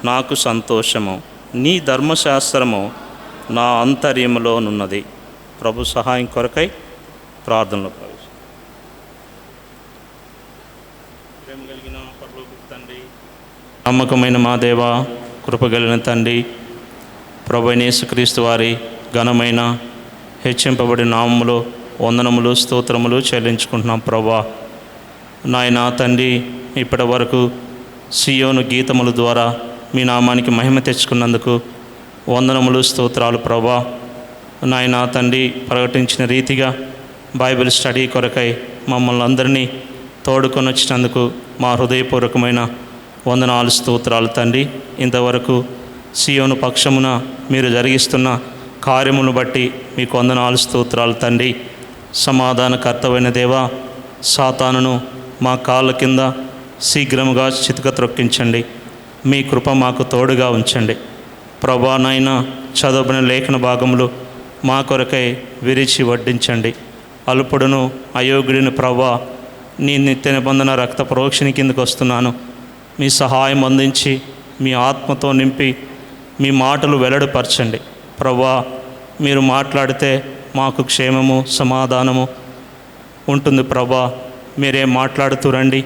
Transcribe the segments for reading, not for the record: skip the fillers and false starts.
నాకు సంతోషము, నీ ధర్మశాస్త్రము నా అంతర్యములోనున్నది. ప్రభు సహాయం కొరకై ప్రార్థనలో ప్రేమ కలిగిన పరలోకపు తండ్రి, నమ్మకమైన మా దేవ, కృపగలిగిన తండ్రి, ప్రభు యేసుక్రీస్తు వారి ఘనమైన హెచ్చింపబడిన నామములో వందనములు స్తోత్రములు చెల్లించుకుంటున్నాం. ప్రభా నాయనా తండ్రి, ఇప్పటి వరకు సియోను గీతముల ద్వారా మీ నామానికి మహిమ తెచ్చుకున్నందుకు వందనములు స్తోత్రాలు. ప్రభా నాయనా తండ్రి, ప్రకటించిన రీతిగా బైబిల్ స్టడీ కొరకై మమ్మల్ని అందరినీ తోడుకొని వచ్చినందుకు మా హృదయపూర్వకమైన వందనాలు స్తోత్రాలు తండ్రి. ఇంతవరకు సియోను పక్షమున మీరు జరిగిస్తున్న కార్యమును బట్టి మీకు వందనాలు స్తోత్రాలు తండ్రి. సమాధానకర్తమైన దేవా, సాతానును మా కాళ్ళ కింద శీఘ్రముగా చితక త్రొక్కించండి. మీ కృప మాకు తోడుగా ఉంచండి. ప్రభా నాయన, చదవబడిన లేఖన భాగములు మా కొరకై విరిచి వడ్డించండి. అల్పుడును అయోగ్యుడిని ప్రభా, నీ నిత్య నిబంధన రక్త ప్రోక్షణ కిందకు వస్తున్నాను. మీ సహాయం అందించి మీ ఆత్మతో నింపి మీ మాటలు వెల్లడిపరచండి. ప్రభా మీరు మాట్లాడితే మాకు క్షేమము సమాధానము ఉంటుంది. ప్రభా మీరే మాట్లాడుతూ రండి.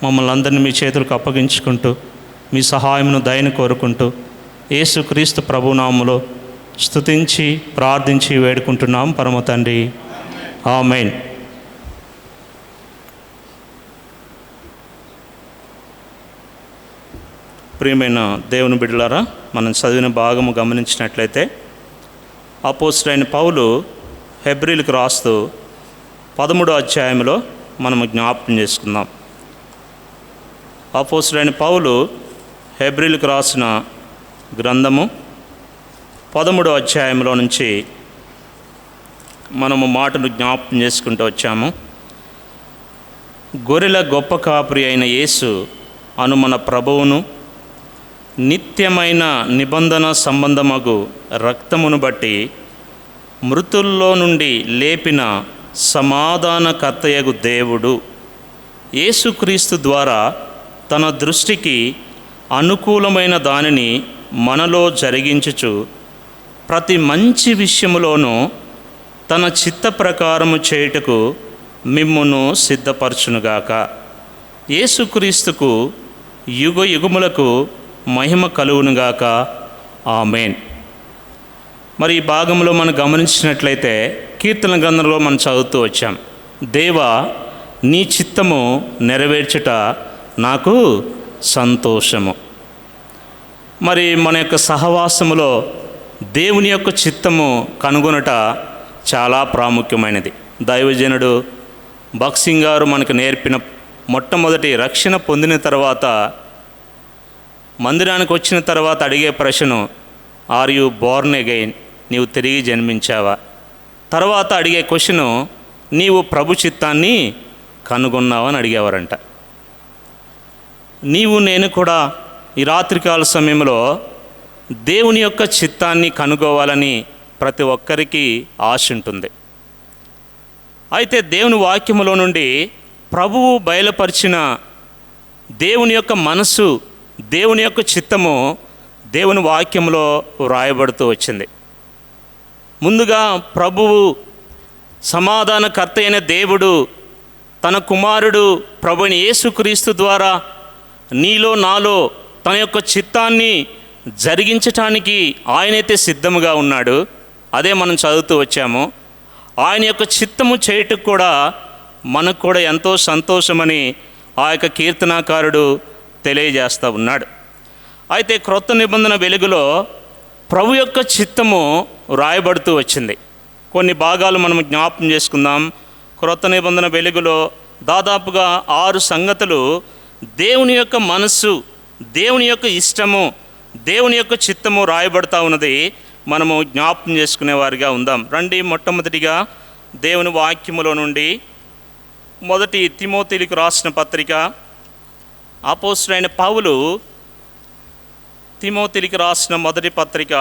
మమ్మల్ని అందరినీ మీ చేతులకు అప్పగించుకుంటూ మీ సహాయమును దయను కోరుకుంటూ యేసుక్రీస్తు ప్రభునామములో స్తుతించి ప్రార్థించి వేడుకుంటున్నాం పరమ తండ్రి, ఆమేన్. ప్రియమైన దేవుని బిడ్డలారా, మనం చదివిన భాగము గమనించినట్లయితే అపోస్తలుడైన పౌలు హెబ్రీలకు రాస్తూ 13వ అధ్యాయంలో మనము జ్ఞాపకం చేసుకుందాం. అపోస్తలుడైన పౌలు హెబ్రీలకు రాసిన గ్రంథము 13వ అధ్యాయంలో నుంచి మనము మాటను జ్ఞాపకం చేసుకుంటూ వచ్చాము. గొర్రెల గొప్ప కాపరి అయిన యేసు అను మన ప్రభువును నిత్యమైన నిబంధన సంబంధమగు రక్తమును బట్టి మృతుల్లో నుండి లేపిన సమాధానకర్తయగు దేవుడు యేసుక్రీస్తు ద్వారా తన దృష్టికి అనుకూలమైన దానిని మనలో జరిగించుచు ప్రతి మంచి విషయములోనూ తన చిత్త ప్రకారము చేయుటకు మిమ్మును సిద్ధపరచునుగాక. యేసుక్రీస్తుకు యుగ యుగములకు మహిమ కలుగునుగాక, ఆమేన్. మరి ఈ భాగంలో మనం గమనించినట్లయితే కీర్తన గ్రంథంలో మనం చదువుతూ వచ్చాం, దేవా నీ చిత్తము నెరవేర్చుట నాకు సంతోషము. మరి మన యొక్క సహవాసములో దేవుని యొక్క చిత్తము కనుగొనట చాలా ప్రాముఖ్యమైనది. దైవజనుడు భక్సింగ్ గారు మనకు నేర్పిన మొట్టమొదటి రక్షణ పొందిన తర్వాత మందిరానికి వచ్చిన తర్వాత అడిగే ప్రశ్న, ఆర్ యు బోర్న్ అగైన్? నీవు తిరిగి జన్మించావా? తర్వాత అడిగే క్వశ్చను, నీవు ప్రభు చిత్తాన్ని కనుగొన్నావని అడిగేవారంట. నీవు నేను కూడా ఈ రాత్రికాల సమయంలో దేవుని యొక్క చిత్తాన్ని కనుగోవాలని ప్రతి ఒక్కరికి ఆశ ఉంటుంది. అయితే దేవుని వాక్యములో నుండి ప్రభువు బయలుపరిచిన దేవుని యొక్క మనసు, దేవుని యొక్క చిత్తము దేవుని వాక్యంలో వ్రాయబడుతూ వచ్చింది. ముందుగా ప్రభువు సమాధానకర్త అయిన దేవుడు తన కుమారుడు ప్రభువైన యేసుక్రీస్తు ద్వారా నీలో నాలో తన యొక్క చిత్తాన్ని జరిగించటానికి ఆయనైతే సిద్ధముగా ఉన్నాడు. అదే మనం చదువుతూ వచ్చాము. ఆయన యొక్క చిత్తము చేయటకు కూడా మనకు కూడా ఎంతో సంతోషమని ఆ యొక్క కీర్తనాకారుడు తెలియజేస్తూ ఉన్నాడు. అయితే క్రొత్త నిబంధన వెలుగులో ప్రభు యొక్క చిత్తము వ్రాయబడుతూ వచ్చింది. కొన్ని భాగాలు మనం జ్ఞాపకం చేసుకుందాం. క్రొత్త నిబంధన వెలుగులో దాదాపుగా 6 సంగతులు దేవుని యొక్క మనస్సు, దేవుని యొక్క ఇష్టము, దేవుని యొక్క చిత్తము రాయబడుతూ ఉన్నది. మనము జ్ఞాపకం చేసుకునేవారిగా ఉందాం. రండి, మొట్టమొదటిగా దేవుని వాక్యములో నుండి 1 తిమోతిలకు రాసిన పత్రిక. అపోస్తలుడైన పౌలు తిమోతిలకు రాసిన మొదటి పత్రిక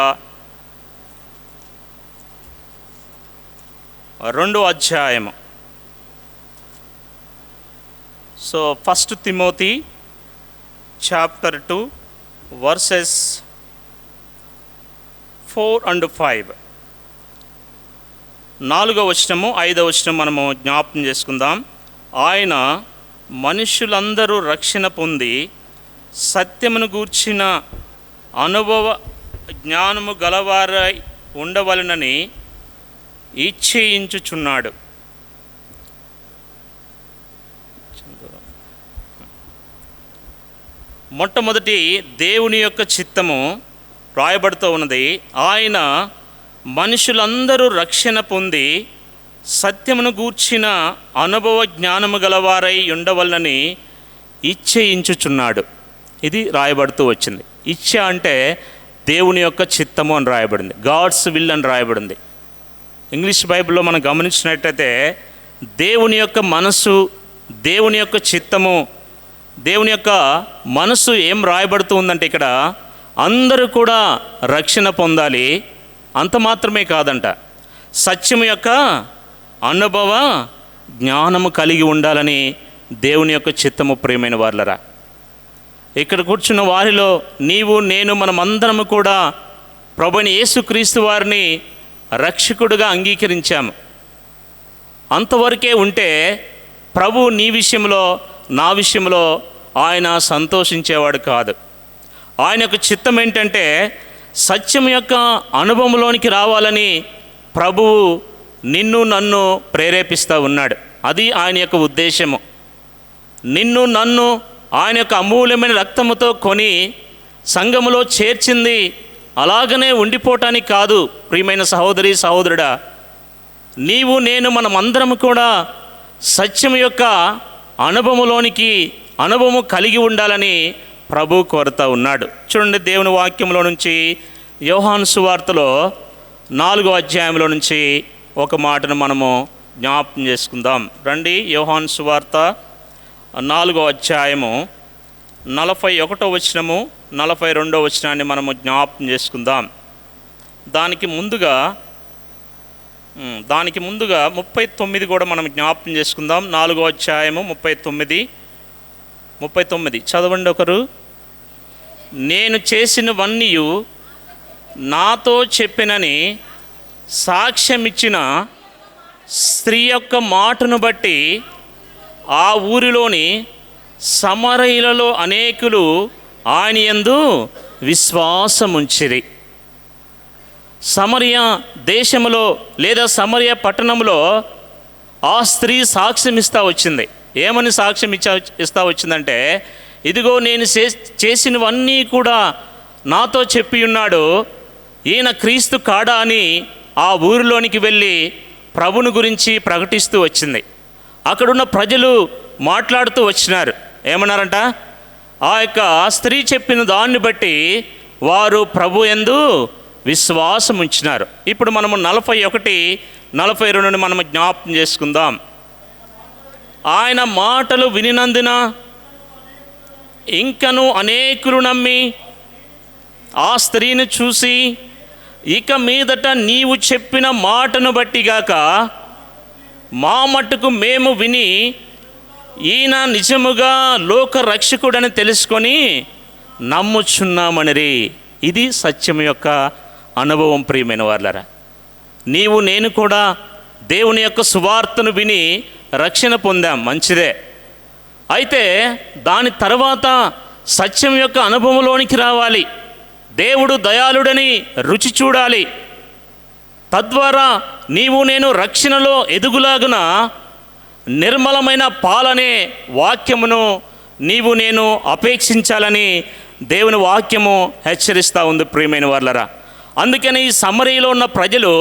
2వ అధ్యాయము. So 1 Timothy chapter 2 versus 4 and 5. 4వ వచనము 5వ వచనం మనము జ్ఞాపకం చేసుకుందాం. ఆయన మనుషులందరూ రక్షణ పొంది సత్యమును గూర్చిన అనుభవ జ్ఞానము గలవారై ఉండవలనని ఇచ్ఛయించుచున్నాడు. మొట్టమొదటి దేవుని యొక్క చిత్తము రాయబడుతూ ఉన్నది. ఆయన మనుషులందరూ రక్షణ పొంది సత్యమును గూర్చిన అనుభవ జ్ఞానము గలవారై ఉండవలనని ఇచ్ఛయించుచున్నాడు. ఇది రాయబడుతూ వచ్చింది. ఇచ్ఛ అంటే దేవుని యొక్క చిత్తము అని రాయబడింది, గాడ్స్ విల్ అని రాయబడింది. ఇంగ్లీష్ బైబిల్లో మనం గమనించినట్టయితే దేవుని యొక్క మనసు, దేవుని యొక్క చిత్తము, దేవుని యొక్క మనసు ఏం రాయబడుతూ ఉందంటే ఇక్కడ అందరూ కూడా రక్షణ పొందాలి. అంత మాత్రమే కాదంట, సత్యము యొక్క అనుభవ జ్ఞానము కలిగి ఉండాలని దేవుని యొక్క చిత్తము. ప్రియమైన వారలరా, ఇక్కడ కూర్చున్న వారిలో నీవు నేను మనమందరము కూడా ప్రభువైన యేసుక్రీస్తు వారిని రక్షకుడుగా అంగీకరించాము. అంతవరకే ఉంటే ప్రభు నీ విషయంలో నా విషయంలో ఆయన సంతోషించేవాడు కాదు. ఆయన యొక్క చిత్తం ఏంటంటే సత్యం యొక్క అనుభవంలోనికి రావాలని ప్రభువు నిన్ను నన్ను ప్రేరేపిస్తూ ఉన్నాడు. అది ఆయన యొక్క ఉద్దేశము. నిన్ను నన్ను ఆయన యొక్క అమూల్యమైన రక్తముతో కొని సంఘములో చేర్చింది అలాగనే ఉండిపోవటానికి కాదు. ప్రియమైన సహోదరి సహోదరుడా, నీవు నేను మనమందరం కూడా సత్యం యొక్క అనుభవం కలిగి ఉండాలని ప్రభు కోరుతూ ఉన్నాడు. చూడండి, దేవుని వాక్యంలో నుంచి యోహాను సువార్తలో 4వ అధ్యాయంలో నుంచి ఒక మాటను మనము జ్ఞాపకం చేసుకుందాం. రండి, యోహాను సువార్త 4వ అధ్యాయము 41వ వచనము 42వ వచనాన్ని మనము జ్ఞాపకం చేసుకుందాం. దానికి ముందుగా 39 కూడా మనం జ్ఞాపకం చేసుకుందాం. 4వ అధ్యాయము 39 చదవండి ఒకరు. నేను చేసినవన్నీ నాతో చెప్పినని సాక్ష్యమిచ్చిన స్త్రీ యొక్క మాటను బట్టి ఆ ఊరిలోని సమరయులలో అనేకులు ఆయన యందు విశ్వాసముంచిరి. సమరయ దేశంలో లేదా సమరయ పట్టణంలో ఆ స్త్రీ సాక్ష్యం ఇస్తూ వచ్చింది. ఏమని సాక్ష్యం ఇస్తూ వచ్చిందంటే, ఇదిగో నేను చేసినవన్నీ కూడా నాతో చెప్పి ఉన్నాడు, ఈయన క్రీస్తు కాడా అని ఆ ఊరిలోనికి వెళ్ళి ప్రభుని గురించి ప్రకటిస్తూ వచ్చింది. అక్కడున్న ప్రజలు మాట్లాడుతూ వచ్చినారు. ఏమన్నారంట? ఆ యొక్క స్త్రీ చెప్పిన దాన్ని బట్టి వారు ప్రభు యందు విశ్వాసం ఉంచినారు. ఇప్పుడు మనము 41, 42 మనము జ్ఞాపకం చేసుకుందాం. ఆయన మాటలు వినినందున ఇంకను అనేకులు నమ్మి ఆ స్త్రీని చూసి, ఇక మీదట నీవు చెప్పిన మాటను బట్టిగాక మా మట్టుకు మేము విని ఈయన నిజముగా లోక రక్షకుడని తెలుసుకొని నమ్ముచున్నామనిరి. ఇది సత్యం యొక్క అనుభవం. ప్రియమైన వారలారా, నీవు నేను కూడా దేవుని యొక్క సువార్తను విని రక్షణ పొందాం, మంచిదే. అయితే దాని తర్వాత సత్యం యొక్క అనుభవంలోనికి రావాలి. దేవుడు దయాళుడని రుచి చూడాలి. తద్వారా నీవు నేను రక్షణలో ఎదుగులాగున నిర్మలమైన పాలనే వాక్యమును నీవు నేను అపేక్షించాలని దేవుని వాక్యము హెచ్చరిస్తూ ఉంది. ప్రియమైన వారలారా, అందుకని ఈ సమరయలో ఉన్న ప్రజలు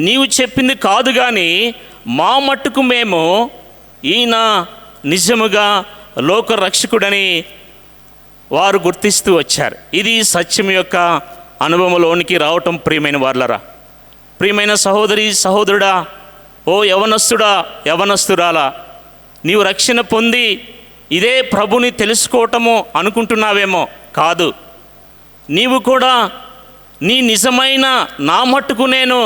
నీవు చెప్పింది కాదు కానీ మా మట్టుకు మేము ఈయన నిజముగా లోక రక్షకుడని వారు గుర్తిస్తూ వచ్చారు. ఇది సత్యం యొక్క అనుభవంలోనికి రావటం. ప్రియమైన వారలారా, ప్రియమైన సహోదరి సహోదరుడా, ఓ యవనస్తుడా యవనస్తురాలా, నీవు రక్షణ పొంది ఇదే ప్రభుని తెలుసుకోవటము అనుకుంటున్నావేమో. కాదు, నీవు కూడా నీ నిజమైన నా మట్టుకు నేను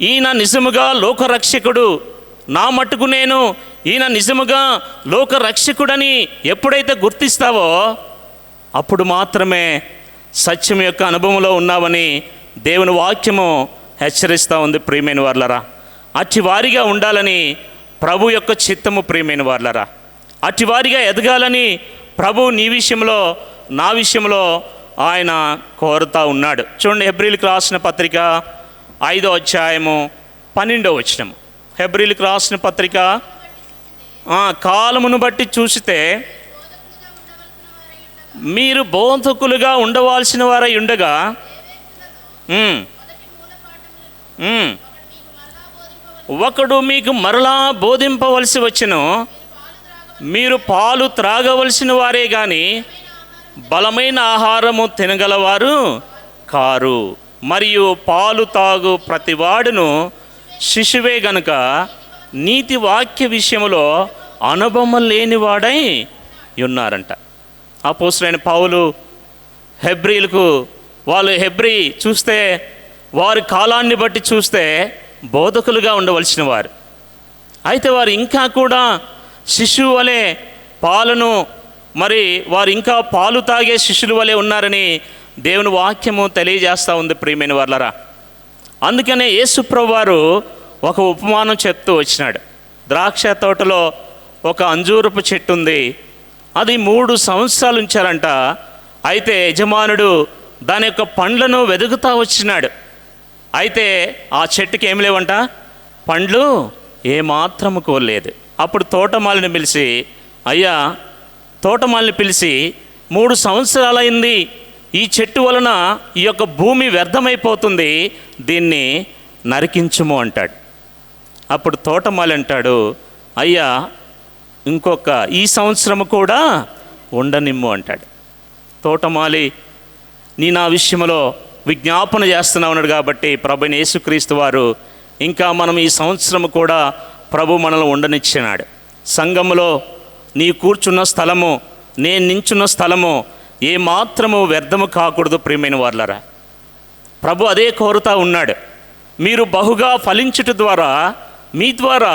ఈయన నిజముగా లోకరక్షకుడు, నా మట్టుకు నేను ఈయన నిజముగా లోకరక్షకుడని ఎప్పుడైతే గుర్తిస్తావో అప్పుడు మాత్రమే సత్యం యొక్క అనుభవంలో ఉన్నావని దేవుని వాక్యము హెచ్చరిస్తూ ఉంది ప్రియమైన వార్లరా. అట్టి వారిగా ఉండాలని ప్రభు యొక్క చిత్తము ప్రియమైన వార్లరా. అట్టి వారిగా ఎదగాలని ప్రభు నీ విషయంలో నా విషయంలో ఆయన కోరుతూ ఉన్నాడు. చూడండి, హెబ్రీలకు రాసిన పత్రిక 5వ అధ్యాయము 12వ వచనం. హెబ్రీలకు రాసిన పత్రిక కాలమును బట్టి చూసితే మీరు బోధకులుగా ఉండవలసిన వారై ఉండగా ఒకడు మీకు మరలా బోధింపవలసి వచ్చెను. మీరు పాలు త్రాగవలసిన వారే కానీ బలమైన ఆహారము తినగలవారు కారు. మరియు పాలు తాగు ప్రతివాడును శిశువే గనుక నీతి వాక్య విషయంలో అనుభవం లేనివాడై ఉన్నారంట. అపోస్తలుడైన పౌలు హెబ్రీలకు, వాళ్ళు హెబ్రీ చూస్తే వారి కాలాన్ని బట్టి చూస్తే బోధకులుగా ఉండవలసిన వారు. అయితే వారు ఇంకా కూడా శిశువు వలె పాలను, మరి వారు ఇంకా పాలు తాగే శిష్యుల వలె ఉన్నారని దేవుని వాక్యము తెలియజేస్తూ ఉంది ప్రియమైన వాళ్ళరా. అందుకనే యేసుప్రభు వారు ఒక ఉపమానం చెప్తూ వచ్చినాడు. ద్రాక్ష తోటలో ఒక అంజూరపు చెట్టు ఉంది. అది 3 సంవత్సరాలు ఉంచారంట. అయితే యజమానుడు దాని యొక్క పండ్లను వెతుకుతూ వచ్చినాడు. అయితే ఆ చెట్టుకి ఏం లేవంట, పండ్లు ఏమాత్రము కోల్లేదు. అప్పుడు తోటమాలిని పిలిచి, అయ్యా, తోటమాలిని పిలిచి 3 సంవత్సరాలైంది, ఈ చెట్టు వలన ఈ యొక్క భూమి వ్యర్థమైపోతుంది, దీన్ని నరికించుము అంటాడు. అప్పుడు తోటమాలి అంటాడు, అయ్యా, ఇంకొక ఈ సంవత్సరము కూడా ఉండనిమ్ము అంటాడు. తోటమాలి నీ నా విషయంలో విజ్ఞాపన చేస్తున్నా ఉన్నాడు కాబట్టి ప్రభువైన యేసుక్రీస్తు వారు ఇంకా మనం ఈ సంవత్సరము కూడా ప్రభు మనల్ని ఉండనిచ్చినాడు. సంఘములో నీ కూర్చున్న స్థలము, నేను నించున్న స్థలము ఏమాత్రము వ్యర్థము కాకూడదు ప్రియమైన వార్లరా. ప్రభు అదే కోరుతా ఉన్నాడు. మీరు బహుగా ఫలించుట ద్వారా మీ ద్వారా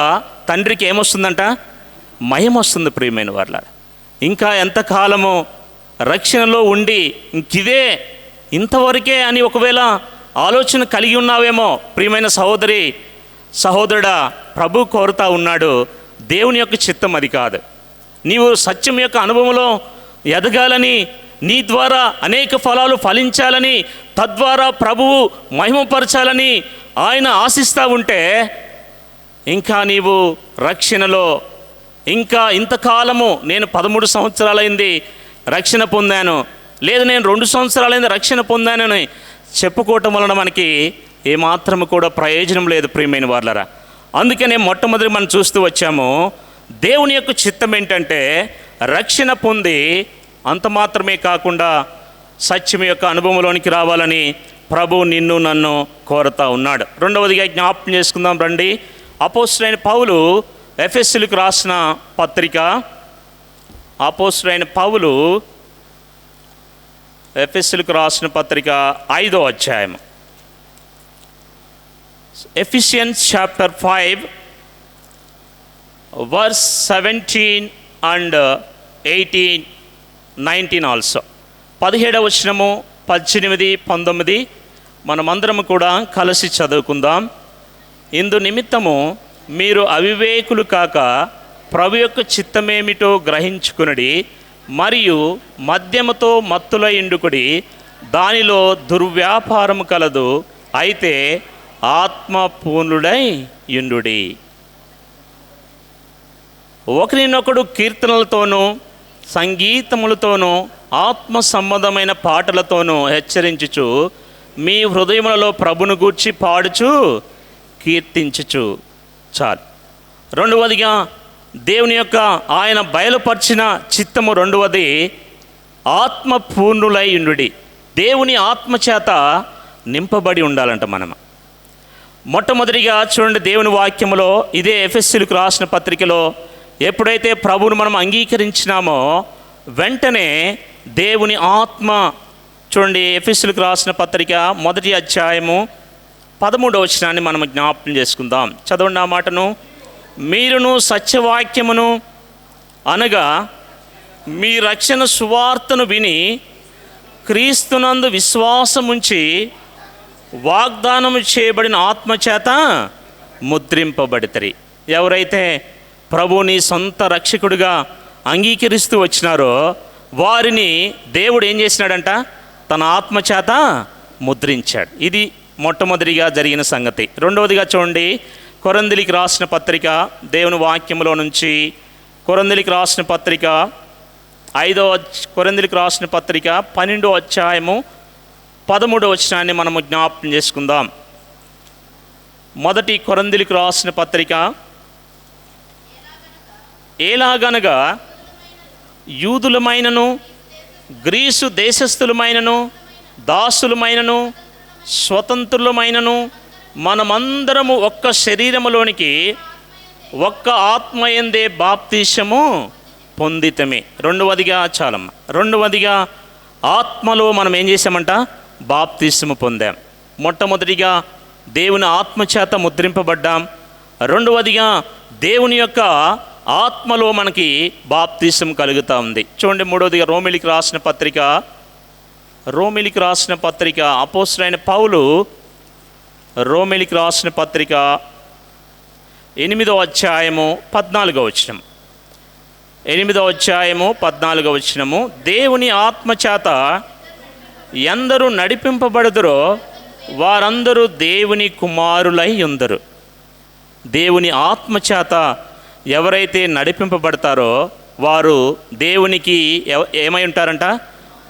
తండ్రికి ఏమొస్తుందంట, మహిమ వస్తుంది ప్రియమైన వార్లరా. ఇంకా ఎంతకాలము రక్షణలో ఉండి ఇంకిదే ఇంతవరకే అని ఒకవేళ ఆలోచన కలిగి ఉన్నావేమో ప్రియమైన సహోదరి సహోదరుడా, ప్రభు కోరుతా ఉన్నాడు. దేవుని యొక్క చిత్తం అది కాదు. నీవు సత్యం యొక్క అనుభవంలో ఎదగాలని, నీ ద్వారా అనేక ఫలాలు ఫలించాలని, తద్వారా ప్రభువు మహిమపరచాలని ఆయన ఆశిస్తూ ఉంటే, ఇంకా నీవు రక్షణలో ఇంకా ఇంతకాలము నేను 13 సంవత్సరాలైంది రక్షణ పొందాను, లేదు నేను 2 సంవత్సరాలైంది రక్షణ పొందానని చెప్పుకోవటం వలన మనకి ఏమాత్రము కూడా ప్రయోజనం లేదు ప్రియమైన వార్లరా. అందుకనే మొట్టమొదటి మనం చూస్తూ వచ్చాము, దేవుని యొక్క చిత్తం ఏంటంటే రక్షణ పొంది అంత మాత్రమే కాకుండా సత్యం యొక్క అనుభవంలోనికి రావాలని ప్రభు నిన్ను నన్ను కోరుతా ఉన్నాడు. రెండవదిగా జ్ఞాపకం చేసుకుందాం రండి. అపోస్తలుడైన పౌలు ఎఫెసీయులకు రాసిన పత్రిక, అపోస్తలుడైన పౌలు ఎఫెసీయులకు రాసిన పత్రిక 5వ అధ్యాయం. Ephesians chapter 5 verse 17 and 18, 19 also. 17వ వచనము, 18, 19 మనమందరము కూడా కలిసి చదువుకుందాం. ఇందు నిమిత్తము మీరు అవివేకులు కాక ప్రభు యొక్క చిత్తమేమిటో గ్రహించుకునడి, మరియు మద్యముతో మత్తులయుండుకుడి, దానిలో దుర్వ్యాపారము కలదు, అయితే ఆత్మపూర్ణుడై యుండుడి. ఒకరినొకడు కీర్తనలతోనూ సంగీతములతోనూ ఆత్మ సంబంధమైన పాటలతోనూ హెచ్చరించుచు మీ హృదయములలో ప్రభును గూర్చి పాడుచు కీర్తించుచు. చాలు. రెండవదిగా దేవుని యొక్క ఆయన బయలుపరిచిన చిత్తము, రెండవది ఆత్మపూర్ణులై ఉండుడి. దేవుని ఆత్మచేత నింపబడి ఉండాలంట మనం. మొట్టమొదటిగా చూడండి, దేవుని వాక్యములో ఇదే ఎఫెసీయులకు రాసిన పత్రికలో ఎప్పుడైతే ప్రభువును మనం అంగీకరించినామో వెంటనే దేవుని ఆత్మ, చూడండి ఎఫెసీయులకు రాసిన పత్రిక 1వ అధ్యాయము 13వ వచనాన్ని మనం జ్ఞాపకం చేసుకుందాం. చదవండి ఆ మాటను. మీరును సత్యవాక్యమును అనగా మీ రక్షణ సువార్తను విని క్రీస్తునందు విశ్వాసముంచి వాగ్దానము చేయబడిన ఆత్మచేత ముద్రింపబడితరి. ఎవరైతే ప్రభువుని సొంత రక్షకుడిగా అంగీకరిస్తూ వచ్చినారో వారిని దేవుడు ఏం చేసినాడంట? తన ఆత్మచేత ముద్రించాడు. ఇది మొట్టమొదటిగా జరిగిన సంగతి. రెండవదిగా చూడండి, కొరింథీయులకు రాసిన పత్రిక, దేవుని వాక్యములో నుంచి కొరింథీయులకు రాసిన పత్రిక, కొరింథీయులకు రాసిన పత్రిక 12వ అధ్యాయము 13వ వచనాన్ని మనము జ్ఞాపకం చేసుకుందాం. మొదటి కొరింథీయులకు రాసిన పత్రిక, ఎలాగనగా యూదులమైనను గ్రీసు దేశస్థులమైనను దాసులమైనను స్వతంత్రులమైనను మనమందరము ఒక్క శరీరములోనికి ఒక్క ఆత్మయందే బాప్తీసము పొందితమే. రెండవదిగా ఆత్మలో మనం ఏం చేసామంట? బాప్తీసము పొందాం. మొట్టమొదటిగా దేవుని ఆత్మచేత ముద్రింపబడ్డాం. రెండవదిగా దేవుని యొక్క ఆత్మలో మనకి బాప్తీసం కలుగుతూ ఉంది. చూడండి, మూడవదిగా రోమిలికి రాసిన పత్రిక అపోస్తలుడైన పౌలు రోమిలికి రాసిన పత్రిక 8వ అధ్యాయము 14వ వచనం. 8వ అధ్యాయము 14వ వచనము, దేవుని ఆత్మచేత ఎందరూ నడిపింపబడుదురో వారందరూ దేవుని కుమారులై ఉందరు. దేవుని ఆత్మచేత ఎవరైతే నడిపింపబడతారో వారు దేవునికి ఏమై ఉంటారంట?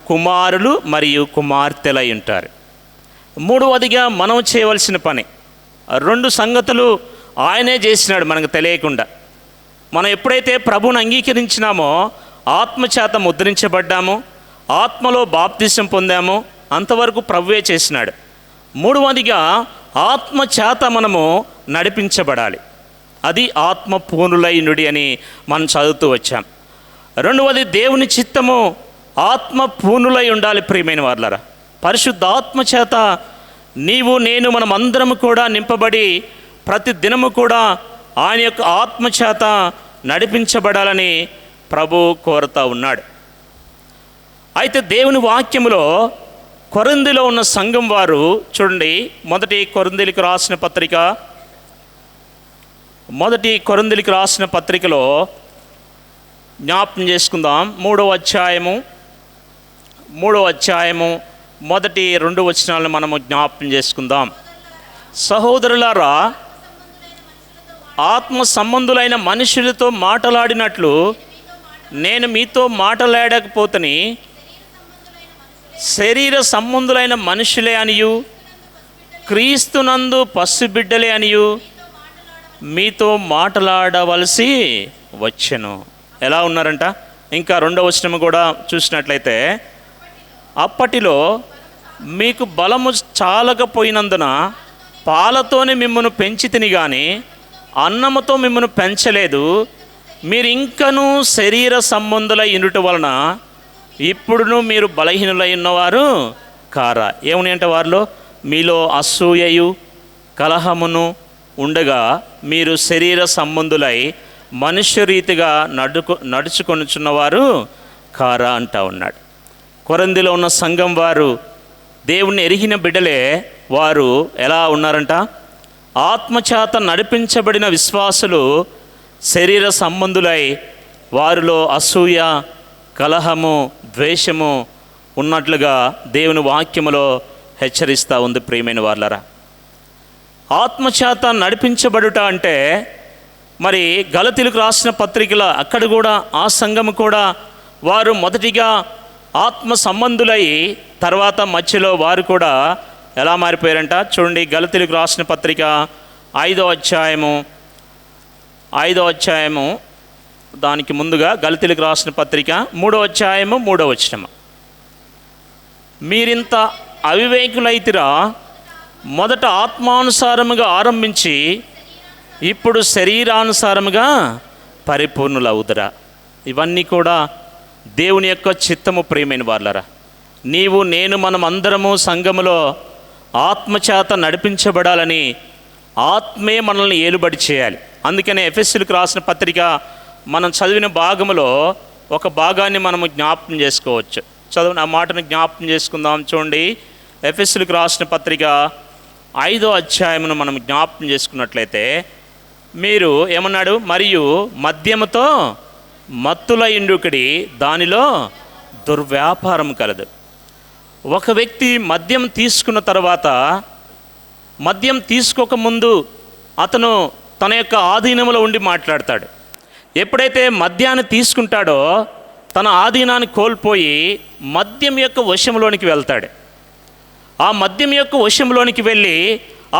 కుమారులు మరియు కుమార్తెలై ఉంటారు. మూడవదిగా మనం చేయవలసిన పని, 2 సంగతులు ఆయనే చేసినాడు మనకు తెలియకుండా. మనం ఎప్పుడైతే ప్రభువుని అంగీకరించినామో, ఆత్మచేత ముద్రించబడ్డామో, ఆత్మలో బాప్తిసం పొందామో, అంతవరకు ప్రభువే చేసినాడు. మూడవదిగా ఆత్మచేత మనము నడిపించబడాలి. అది ఆత్మ పూర్ణులైనుడి అని మనం చదువుతూ వచ్చాం. రెండవది దేవుని చిత్తము ఆత్మ పూర్ణులై ఉండాలి. ప్రియమైన వారులారా, పరిశుద్ధాత్మ చేత నీవు నేను మనం అందరము కూడా నింపబడి ప్రతి దినము కూడా ఆయన యొక్క ఆత్మచేత నడిపించబడాలని ప్రభు కోరుతూ ఉన్నాడు. అయితే దేవుని వాక్యములో కొరింథీలో ఉన్న సంఘం వారు చూడండి, మొదటి కొరింథీయులకు రాసిన పత్రికలో జ్ఞాపకం చేసుకుందాం. 3వ అధ్యాయము మొదటి 2 వచనాలను మనము జ్ఞాపకం చేసుకుందాం. సహోదరులారా, ఆత్మ సంబంధులైన మనుషులతో మాట్లాడినట్లు నేను మీతో మాట్లాడకపోతని శరీర సంబంధులైన మనుషులే అనియు క్రీస్తునందు పసిబిడ్డలే అనియు మీతో మాట్లాడవలసి వచ్చెను. ఎలా ఉన్నారంట? ఇంకా 2వ వచనం కూడా చూసినట్లయితే, అప్పటిలో మీకు బలము చాలకపోయినందున పాలతోనే మిమ్మల్ని పెంచితిని కానీ అన్నముతో మిమ్మల్ని పెంచలేదు. మీరు ఇంకనూ శరీర సంబంధులై ఉండుట వలన ఇప్పుడును మీరు బలహీనులై ఉన్నవారు కారా. ఏమని అంటే వారిలో మీలో అసూయయు కలహమును ఉండగా మీరు శరీర సంబంధులై మనుష్య రీతిగా నడుచుకొనుచున్నవారు కారా అంటా ఉన్నాడు. కొరింథీలో ఉన్న సంఘం వారు దేవుణ్ణి ఎరిగిన బిడ్డలే. వారు ఎలా ఉన్నారంట? ఆత్మచేత నడిపించబడిన విశ్వాసులు శరీర సంబంధులై వారిలో అసూయ కలహము ద్వేషము ఉన్నట్లుగా దేవుని వాక్యములో హెచ్చరిస్తూ ఉంది. ప్రియమైన వారులారా, ఆత్మచేత నడిపించబడుట అంటే మరి గలతీయులకు రాసిన పత్రికల అక్కడ కూడా ఆ సంఘము కూడా వారు మొదటిగా ఆత్మ సంబంధులై తర్వాత మధ్యలో వారు కూడా ఎలా మారిపోయారంట? చూడండి, గలతీయులకు రాసిన పత్రిక 5వ అధ్యాయము దానికి ముందుగా గలతీయులకు రాసిన పత్రిక 3వ అధ్యాయము 3వ వచనం, మీరింత అవివేకులైతిరా, మొదట ఆత్మానుసారముగా ఆరంభించి ఇప్పుడు శరీరానుసారముగా పరిపూర్ణులవుదురా. ఇవన్నీ కూడా దేవుని యొక్క చిత్తము. ప్రియమైన వారులారా, నీవు నేను మనం అందరము సంఘములో ఆత్మచేత నడిపించబడాలని ఆత్మే మనల్ని ఏలుబడి చేయాలి. అందుకనే ఎఫెసీయులకు రాసిన పత్రిక మనం చదివిన భాగములో ఒక భాగాన్ని మనము జ్ఞాపకం చేసుకోవచ్చు. చదువు ఆ మాటను జ్ఞాపకం చేసుకుందాం. చూడండి, ఎఫెసీయులకు రాసిన పత్రిక 5వ అధ్యాయమును మనం జ్ఞాపకం చేసుకున్నట్లయితే మీరు ఏమన్నాడు? మరియు మద్యముతో మత్తులయుండుకుడి, దానిలో దుర్వ్యాపారం కలదు. ఒక వ్యక్తి మద్యం తీసుకున్న తర్వాత, మద్యం తీసుకోకముందు అతను తన యొక్క ఆధీనంలో ఉండి మాట్లాడతాడు. ఎప్పుడైతే మద్యాన్ని తీసుకుంటాడో తన ఆధీనాన్ని కోల్పోయి మద్యం యొక్క వశంలోనికి వెళ్తాడు. ఆ మద్యం యొక్క వశంలోనికి వెళ్ళి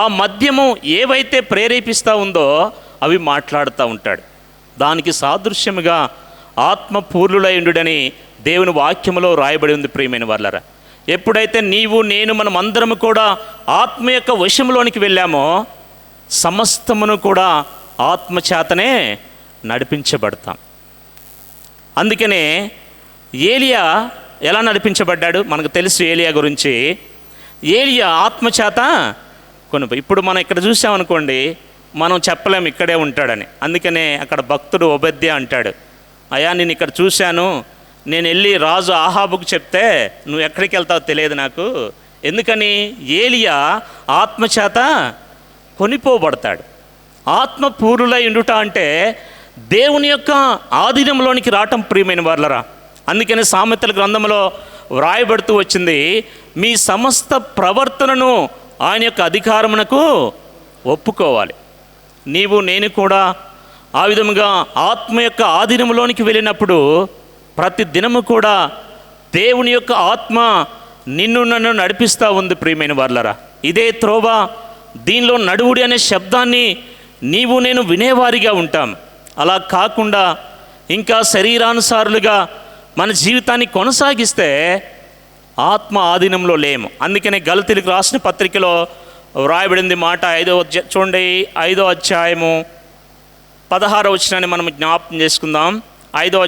ఆ మద్యము ఏవైతే ప్రేరేపిస్తూ ఉందో అవి మాట్లాడుతూ ఉంటాడు. దానికి సాదృశ్యముగా ఆత్మపూర్ణులై ఉండుడని దేవుని వాక్యములో రాయబడి ఉంది. ప్రియమైన వాళ్ళరా, ఎప్పుడైతే నీవు నేను మనం అందరము కూడా ఆత్మ యొక్క వశంలోనికి వెళ్ళామో సమస్తమును కూడా ఆత్మచేతనే నడిపించబడతాం. అందుకనే ఏలియా ఎలా నడిపించబడ్డాడు మనకు తెలుసు. ఏలియా గురించి, ఏలియా ఆత్మచేత ఇప్పుడు మనం ఇక్కడ చూసామనుకోండి, మనం చెప్పలేము ఇక్కడే ఉంటాడని. అందుకనే అక్కడ భక్తుడు ఒబద్య అంటాడు, అయ్యా నేను ఇక్కడ చూశాను, నేను వెళ్ళి రాజు ఆహాబుకు చెప్తే నువ్వు ఎక్కడికి వెళ్తావో తెలియదు నాకు. ఎందుకని? ఏలియా ఆత్మచేత కొనిపోబడతాడు. ఆత్మపూర్ణులై ఉండుట అంటే దేవుని యొక్క ఆధీనంలోనికి రావటం. ప్రియమైన వాళ్ళరా, అందుకని సామెతల గ్రంథంలో వ్రాయబడుతూ వచ్చింది, మీ సమస్త ప్రవర్తనను ఆయన యొక్క అధికారమునకు ఒప్పుకోవాలి. నీవు నేను కూడా ఆ విధముగా ఆత్మ యొక్క ఆధీనంలోనికి వెళ్ళినప్పుడు ప్రతి దినము కూడా దేవుని యొక్క ఆత్మ నిన్ను నన్ను నడిపిస్తూ ఉంది. ప్రియమైన వాళ్ళరా, ఇదే త్రోవ, దీనిలో నడువుడి అనే శబ్దాన్ని నీవు నేను వినేవారిగా ఉంటాం. అలా కాకుండా ఇంకా శరీరానుసారులుగా మన జీవితాన్ని కొనసాగిస్తే ఆత్మ ఆధీనంలో లేము. అందుకనే గలతీయులకు రాసిన పత్రికలో వ్రాయబడింది మాట, 5వ అధ్యాయము 16వ వచనాన్ని మనం జ్ఞాపకం చేసుకుందాం. 5వ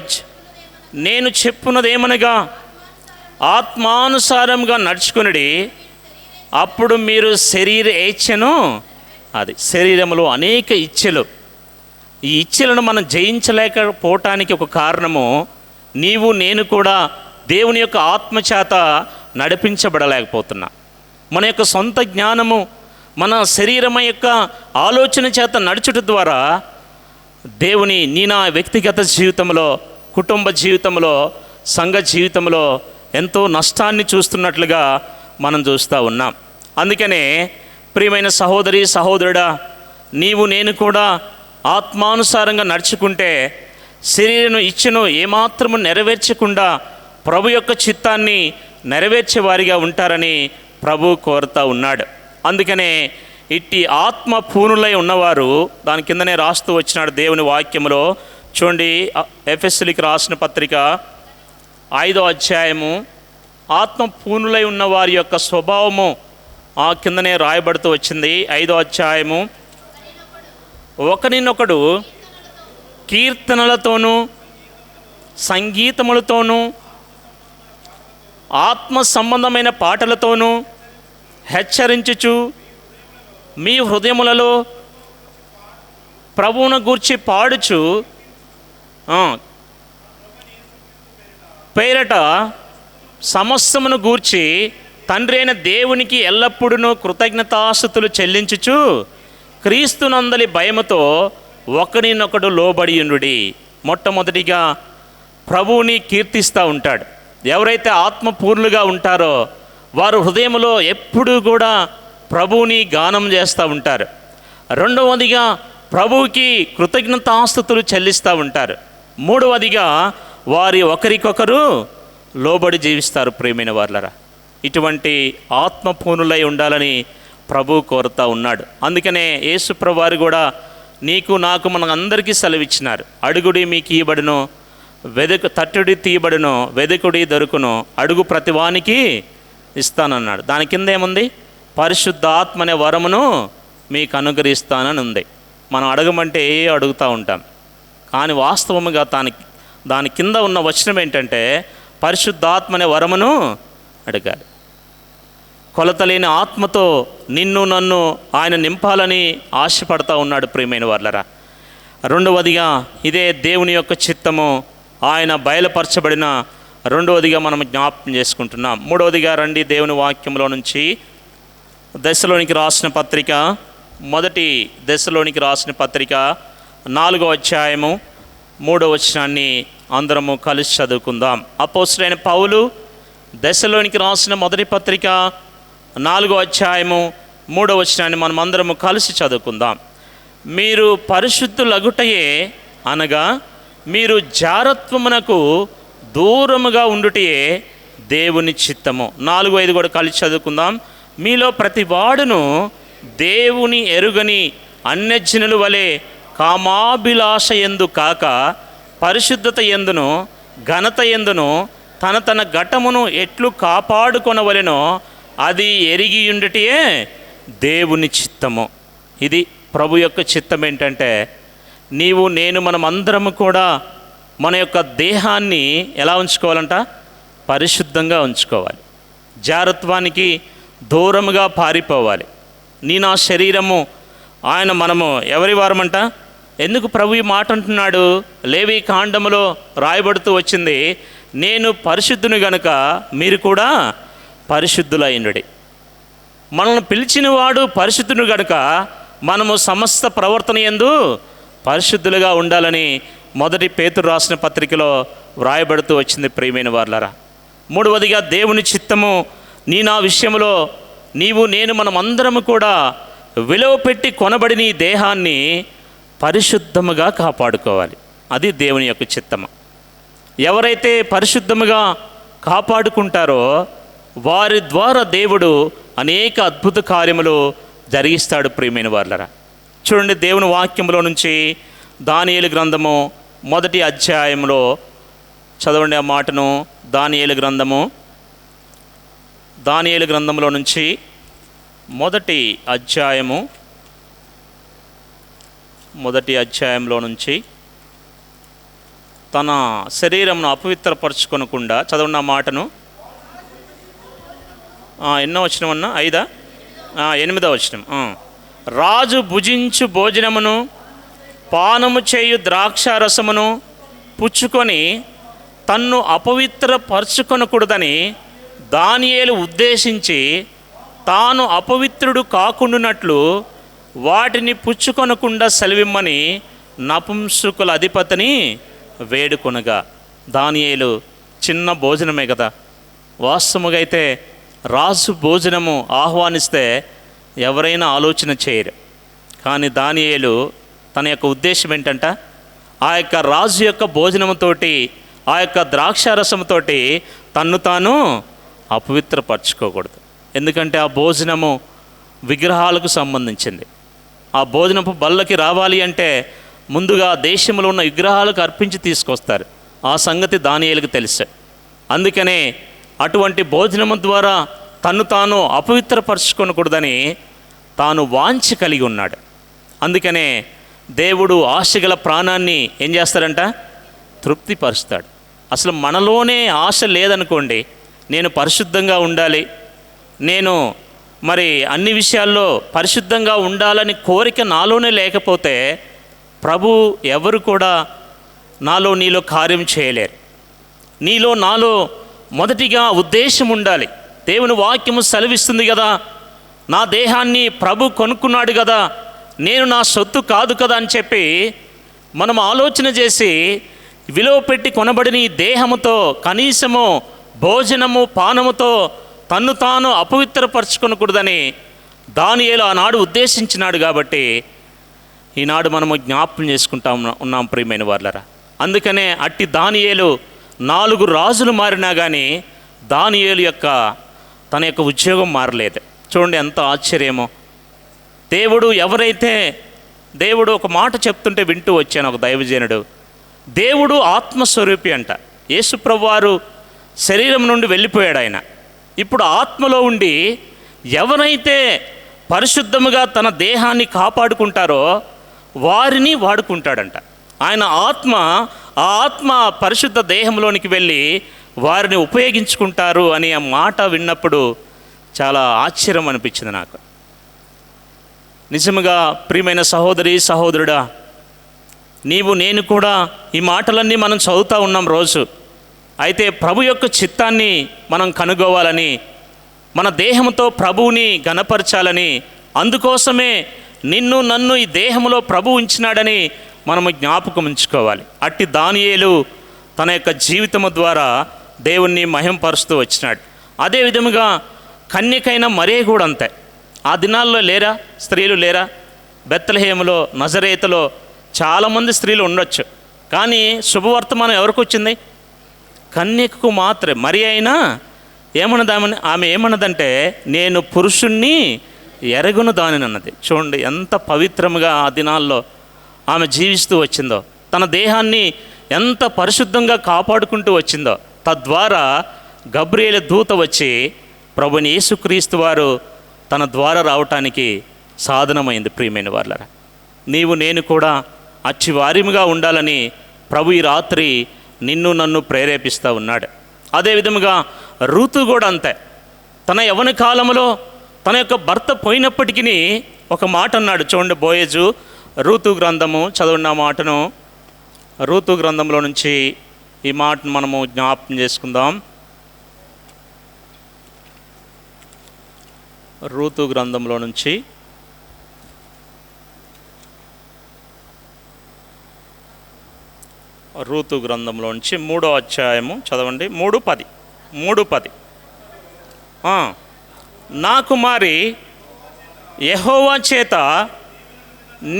నేను చెప్పున్నదేమనగా ఆత్మానుసారంగా నడుచుకునుడి, అప్పుడు మీరు శరీర ఇచ్ఛను, అది శరీరంలో అనేక ఇచ్ఛలు, ఈ ఇచ్ఛలను మనం జయించలేకపోవటానికి ఒక కారణము నీవు నేను కూడా దేవుని యొక్క ఆత్మచేత నడిపించబడలేకపోతున్నా. మన యొక్క సొంత జ్ఞానము, మన శరీరం యొక్క ఆలోచన చేత నడుచుట ద్వారా దేవుని నా వ్యక్తిగత జీవితంలో, కుటుంబ జీవితంలో, సంఘ జీవితంలో ఎంతో నష్టాన్ని చూస్తున్నట్లుగా మనం చూస్తూ ఉన్నాం. అందుకనే ప్రియమైన సహోదరి సహోదరుడా, నీవు నేను కూడా ఆత్మానుసారంగా నడుచుకుంటే శరీరం ఇచ్ఛను ఏమాత్రము నెరవేర్చకుండా ప్రభు యొక్క చిత్తాన్ని నెరవేర్చేవారిగా ఉంటారని ప్రభు కోరుతూ ఉన్నాడు. అందుకనే ఇట్టి ఆత్మ పూర్ణులై ఉన్నవారు, దాని కిందనే రాస్తూ వచ్చినాడు దేవుని వాక్యములో. చూడండి, ఎఫెసీయులకు రాసిన పత్రిక 5వ అధ్యాయము, ఆత్మ పూర్ణులై ఉన్న వారి యొక్క స్వభావము ఆ కిందనే రాయబడుతూ వచ్చింది. 5వ అధ్యాయము, ఒకరినొకడు కీర్తనలతోనూ సంగీతములతోనూ ఆత్మ సంబంధమైన పాటలతోనూ హెచ్చరించుచు మీ హృదయములలో ప్రభువును గూర్చి పాడుచు పేరట సమస్తమును గూర్చి తండ్రి అయిన దేవునికి ఎల్లప్పుడూ కృతజ్ఞతాస్తుతులు చెల్లించుచు క్రీస్తునందలి భయముతో ఒకరినొకడు లోబడియుండుడి. మొట్టమొదటిగా ప్రభువుని కీర్తిస్తూ ఉంటాడు. ఎవరైతే ఆత్మపూర్ణులుగా ఉంటారో వారు హృదయంలో ఎప్పుడూ కూడా ప్రభువుని గానం చేస్తూ ఉంటారు. రెండవదిగా ప్రభువుకి కృతజ్ఞతాస్తుతులు చెల్లిస్తూ ఉంటారు. మూడవదిగా వారి ఒకరికొకరు లోబడి జీవిస్తారు. ప్రియమైన వాళ్ళరా, ఇటువంటి ఆత్మపూర్ణులై ఉండాలని ప్రభు కోరుతూ ఉన్నాడు. అందుకనే యేసు ప్రభువారు కూడా నీకు నాకు మన అందరికీ సెలవిచ్చినారు. అడుగుడి మీకు ఇయ్యబడును, తట్టుడి తీయబడును, వెదుకుడి దొరుకును, అడుగు ప్రతివానికి ఇస్తానన్నాడు. దాని కింద ఏముంది? పరిశుద్ధాత్మ అనే వరమును మీకు అనుగ్రహిస్తానని ఉంది. మనం అడగమంటే అడుగుతూ ఉంటాం, కానీ వాస్తవముగా దాని కింద ఉన్న వచనం ఏంటంటే పరిశుద్ధాత్మ అనే వరమును అడగాలి. కొలతలేని ఆత్మతో నిన్ను నన్ను ఆయన నింపాలని ఆశపడతా ఉన్నాడు. ప్రియమైన వాళ్ళరా, రెండవదిగా ఇదే దేవుని యొక్క చిత్తము, ఆయన బయలుపరచబడిన రెండవదిగా మనం జ్ఞాపకం చేసుకుంటున్నాం. మూడవదిగా రండి దేవుని వాక్యంలో నుంచి దశలోనికి రాసిన పత్రిక, మొదటి దశలోనికి రాసిన పత్రిక 4వ అధ్యాయము 3వ వచనాన్ని అందరము కలిసి చదువుకుందాం. అపోస్తలుడైన పౌలు దశలోనికి రాసిన మొదటి పత్రిక 4వ అధ్యాయము 3వ వచనాన్ని మనం అందరము కలిసి చదువుకుందాం. మీరు పరిశుద్ధులగుటయే అనగా మీరు జారత్వమునకు దూరముగా ఉండుటయే దేవుని చిత్తము. 4-5 కూడా కలిసి చదువుకుందాం. మీలో ప్రతి వాడును దేవుని ఎరుగని అన్యజనుల వలె కామాభిలాష యందు కాక పరిశుద్ధత యందును ఘనత యందును తన తన ఘటమును ఎట్లు కాపాడుకొనవలెనో అది ఎరిగియుండుటయే దేవుని చిత్తము. ఇది ప్రభు యొక్క చిత్తం. ఏంటంటే నీవు నేను మనమందరము కూడా మన యొక్క దేహాన్ని ఎలా ఉంచుకోవాలంట? పరిశుద్ధంగా ఉంచుకోవాలి. జారత్వానికి దూరముగా పారిపోవాలి. నా శరీరము ఆయన మనము ఎవరి వారమంట? ఎందుకు ప్రభు ఈ మాట అంటున్నాడు? లేవి కాండములో రాయబడుతూ వచ్చింది, నేను పరిశుద్ధుని గనుక మీరు కూడా పరిశుద్ధులైనడి. మనల్ని పిలిచిన వాడు పరిశుద్ధుని గనుక మనము సమస్త ప్రవర్తన యందు పరిశుద్ధులుగా ఉండాలని మొదటి పేతురు రాసిన పత్రికలో వ్రాయబడుతూ వచ్చింది. ప్రియమైన వారలారా, మూడవదిగా దేవుని చిత్తము నా విషయంలో నీవు నేను మనమందరము కూడా విలువ పెట్టి కొనబడిన ఈ దేహాన్ని పరిశుద్ధముగా కాపాడుకోవాలి. అది దేవుని యొక్క చిత్తము. ఎవరైతే పరిశుద్ధముగా కాపాడుకుంటారో వారి ద్వారా దేవుడు అనేక అద్భుత కార్యములు జరిగిస్తాడు. ప్రియమైన వారలారా, చూడండి దేవుని వాక్యంలో నుంచి దానియేలు గ్రంథము మొదటి అధ్యాయంలో చదవండి ఆ మాటను. దానియేలు గ్రంథంలో నుంచి మొదటి అధ్యాయంలో నుంచి తన శరీరంను అపవిత్రపరచుకొనకుండా చదవండి ఆ మాటను. ఎన్నో వచనం అన్నా? 8వ వచనం. రాజు భుజించు భోజనమును పానము చేయు ద్రాక్షారసమును పుచ్చుకొని తన్ను అపవిత్రపరచుకొనకూడదని దానియేలు ఉద్దేశించి తాను అపవిత్రుడు కాకుండానట్లు వాటిని పుచ్చుకొనకుండా సెలవిమ్మని నపుంసకుల అధిపతిని వేడుకొనగా. దానియేలు చిన్న భోజనమే కదా, వాస్తవముగా అయితే రాజు భోజనము ఆహ్వానిస్తే ఎవరైనా ఆలోచన చేయరు. కానీ దానియేలు తన యొక్క ఉద్దేశం ఏంటంట? ఆ యొక్క రాజు యొక్క భోజనముతోటి, ఆ యొక్క ద్రాక్షారసంతో తన్ను తాను అపవిత్రపరచుకోకూడదు. ఎందుకంటే ఆ భోజనము విగ్రహాలకు సంబంధించింది. ఆ భోజనపు బల్లకి రావాలి అంటే ముందుగా దేశంలో ఉన్న విగ్రహాలకు అర్పించి తీసుకొస్తారు. ఆ సంగతి దానియేలుకు తెలుసు. అందుకనే అటువంటి భోజనము ద్వారా తన్ను తాను అపవిత్రపరచుకోకూడదని తాను వాంఛ కలిగి ఉన్నాడు. అందుకనే దేవుడు ఆశగల ప్రాణాన్ని ఏం చేస్తాడంట? తృప్తిపరుస్తాడు. అసలు మనలోనే ఆశ లేదనుకోండి, నేను పరిశుద్ధంగా ఉండాలి, నేను మరి అన్ని విషయాల్లో పరిశుద్ధంగా ఉండాలని కోరిక నాలోనే లేకపోతే ప్రభు ఎవరు కూడా నీలో కార్యం చేయలేరు. నాలో మొదటిగా ఉద్దేశం ఉండాలి. దేవుని వాక్యము సెలవిస్తుంది కదా, నా దేహాన్ని ప్రభు కొనుక్కున్నాడు కదా, నేను నా సొత్తు కాదు కదా అని చెప్పి మనం ఆలోచన చేసి విలువ పెట్టి కొనబడిన ఈ దేహముతో కనీసము భోజనము పానముతో తన్ను తాను అపవిత్రపరచుకొనకూడదని దానియేలు ఆనాడు ఉద్దేశించినాడు. కాబట్టి ఈనాడు మనము జ్ఞాపకం చేసుకుంటా ఉన్నాం ప్రియమైన వారలారా. అందుకనే అట్టి దానియేలు 4 రాజులు మారినా కానీ దానియేలు యొక్క తన యొక్క ఉద్యోగం మారలేదు. చూడండి ఎంత ఆశ్చర్యమో. దేవుడు ఒక మాట చెప్తుంటే వింటూ వచ్చాను. ఒక దైవజనుడు, దేవుడు ఆత్మస్వరూపి అంట. యేసు ప్రభువారు శరీరం నుండి వెళ్ళిపోయాడు. ఆయన ఇప్పుడు ఆత్మలో ఉండి ఎవరైతే పరిశుద్ధముగా తన దేహాన్ని కాపాడుకుంటారో వారిని వాడుకుంటాడంట. ఆయన ఆ ఆత్మ పరిశుద్ధ దేహంలోనికి వెళ్ళి వారిని ఉపయోగించుకుంటారు అని ఆ మాట విన్నప్పుడు చాలా ఆశ్చర్యం అనిపించింది నాకు. నిజముగా ప్రియమైన సహోదరి సహోదరుడా, నేను కూడా ఈ మాటలన్నీ మనం చదువుతూ ఉన్నాం రోజు. అయితే ప్రభు యొక్క చిత్తాన్ని మనం కనుగోవాలని, మన దేహంతో ప్రభువుని ఘనపరచాలని, అందుకోసమే నిన్ను నన్ను ఈ దేహంలో ప్రభు ఉంచినాడని మనము జ్ఞాపకం ఉంచుకోవాలి. అట్టి దానియేలు తన యొక్క జీవితము ద్వారా దేవుణ్ణి మహింపరుస్తూ వచ్చినాడు. అదే విధముగా కన్యకైన మరియ కూడా అంతే. ఆ దినాల్లో లేరా స్త్రీలు లేరా? బెత్లెహేములో, నజరేతులో చాలామంది స్త్రీలు ఉండొచ్చు, కానీ శుభవర్తమానం ఎవరికి వచ్చింది? కన్యకకు మాత్రమే. మరియ అయినా ఆమె ఏమన్నదంటే, నేను పురుషుణ్ణి ఎరగును దానిని అన్నది. చూడండి ఎంత పవిత్రముగా ఆ దినాల్లో ఆమె జీవిస్తూ వచ్చిందో, తన దేహాన్ని ఎంత పరిశుద్ధంగా కాపాడుకుంటూ వచ్చిందో. తద్వారా గబ్రియేలు దూత వచ్చి ప్రభుని యేసుక్రీస్తు వారు తన ద్వారా రావటానికి సాధనమైంది. ప్రియమైన వాళ్ళరా, నీవు నేను కూడా అచ్చి వారిముగా ఉండాలని ప్రభు ఈ రాత్రి నిన్ను నన్ను ప్రేరేపిస్తూ ఉన్నాడు. అదేవిధముగా రూతు కూడా అంతే. తన యవ్వన కాలంలో తన యొక్క భర్త పోయినప్పటికీ ఒక మాట అన్నాడు. చూడండి, బోయజు రూతు గ్రంథము చదవండి. ఆ మాటను రూతు గ్రంథంలో నుంచి ఈ మాటను మనము జ్ఞాపకం చేసుకుందాం. రూతు గ్రంథంలో నుంచి మూడో అధ్యాయము చదవండి. 3:10 నా కుమారి, యెహోవా చేత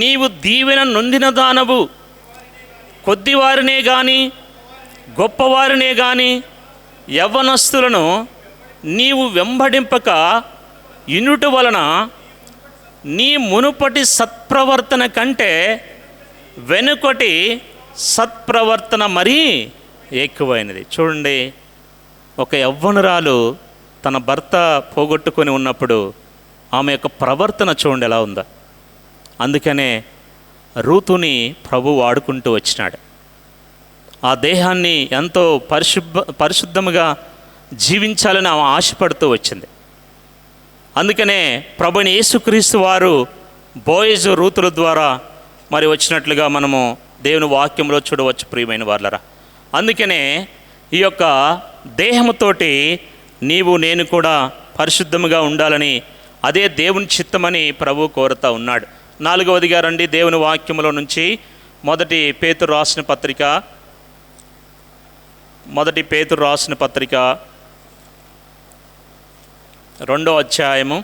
నీవు దీవెన నొందిన దానవు, కొద్దివారినే గాని గొప్పవారినే గాని యవ్వనస్తులను నీవు వెంబడింపక ఇనుట వలన నీ మునుపటి సత్ప్రవర్తన కంటే వెనుకటి సత్ప్రవర్తన మరీ ఎక్కువైనది. చూడండి, ఒక యవ్వనురాలు తన భర్త పోగొట్టుకొని ఉన్నప్పుడు ఆమె యొక్క ప్రవర్తన చూడండి ఎలా ఉందో. అందుకనే రూతుని ప్రభు వాడుకుంటూ వచ్చినాడు. ఆ దేహాన్ని ఎంతో పరిశుద్ధముగా జీవించాలని ఆమె ఆశపడుతూ వచ్చింది. అందుకనే ప్రభుని యేసుక్రీస్తు వారు బోయజు రూతుల ద్వారా మరి వచ్చినట్లుగా మనము దేవుని వాక్యంలో చూడవచ్చు. ప్రియమైన వాళ్ళరా, అందుకనే ఈ యొక్క దేహముతోటి నీవు నేను కూడా పరిశుద్ధముగా ఉండాలని, అదే దేవుని చిత్తమని ప్రభు కోరుతూ ఉన్నాడు. 4వదిగా రండి, దేవుని వాక్యములో నుంచి 1 పేతురు రాసిన పత్రిక 2వ అధ్యాయము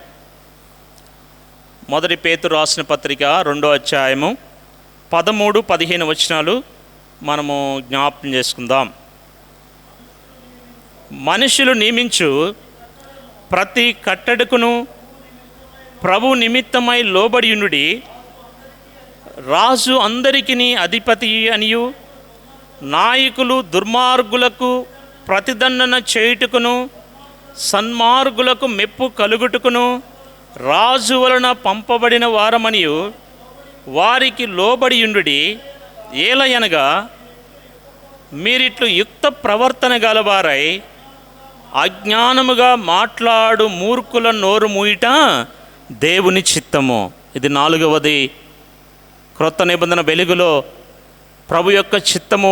1 పేతురు రాసిన పత్రిక 2వ అధ్యాయము 13-15 వచనాలు మనము జ్ఞాపకం చేసుకుందాం. మనుషులు నియమించు ప్రతి కట్టడకును ప్రభు నిమిత్తమై లోబడియునుడి, రాజు అందరికిని అధిపతి అనియు, నాయకులు దుర్మార్గులకు ప్రతిదండన చేయుటకును సన్మార్గులకు మెప్పు కలుగుటకును రాజు వలన పంపబడిన వారమనియు వారికి లోబడియుండుడి. ఏలయనగా మీరిట్లు యుక్త ప్రవర్తన గలవారై అజ్ఞానముగా మాట్లాడు మూర్ఖుల నోరు మూయిట దేవుని చిత్తము. ఇది 4వది. క్రొత్త నిబంధన వెలుగులో ప్రభు యొక్క చిత్తము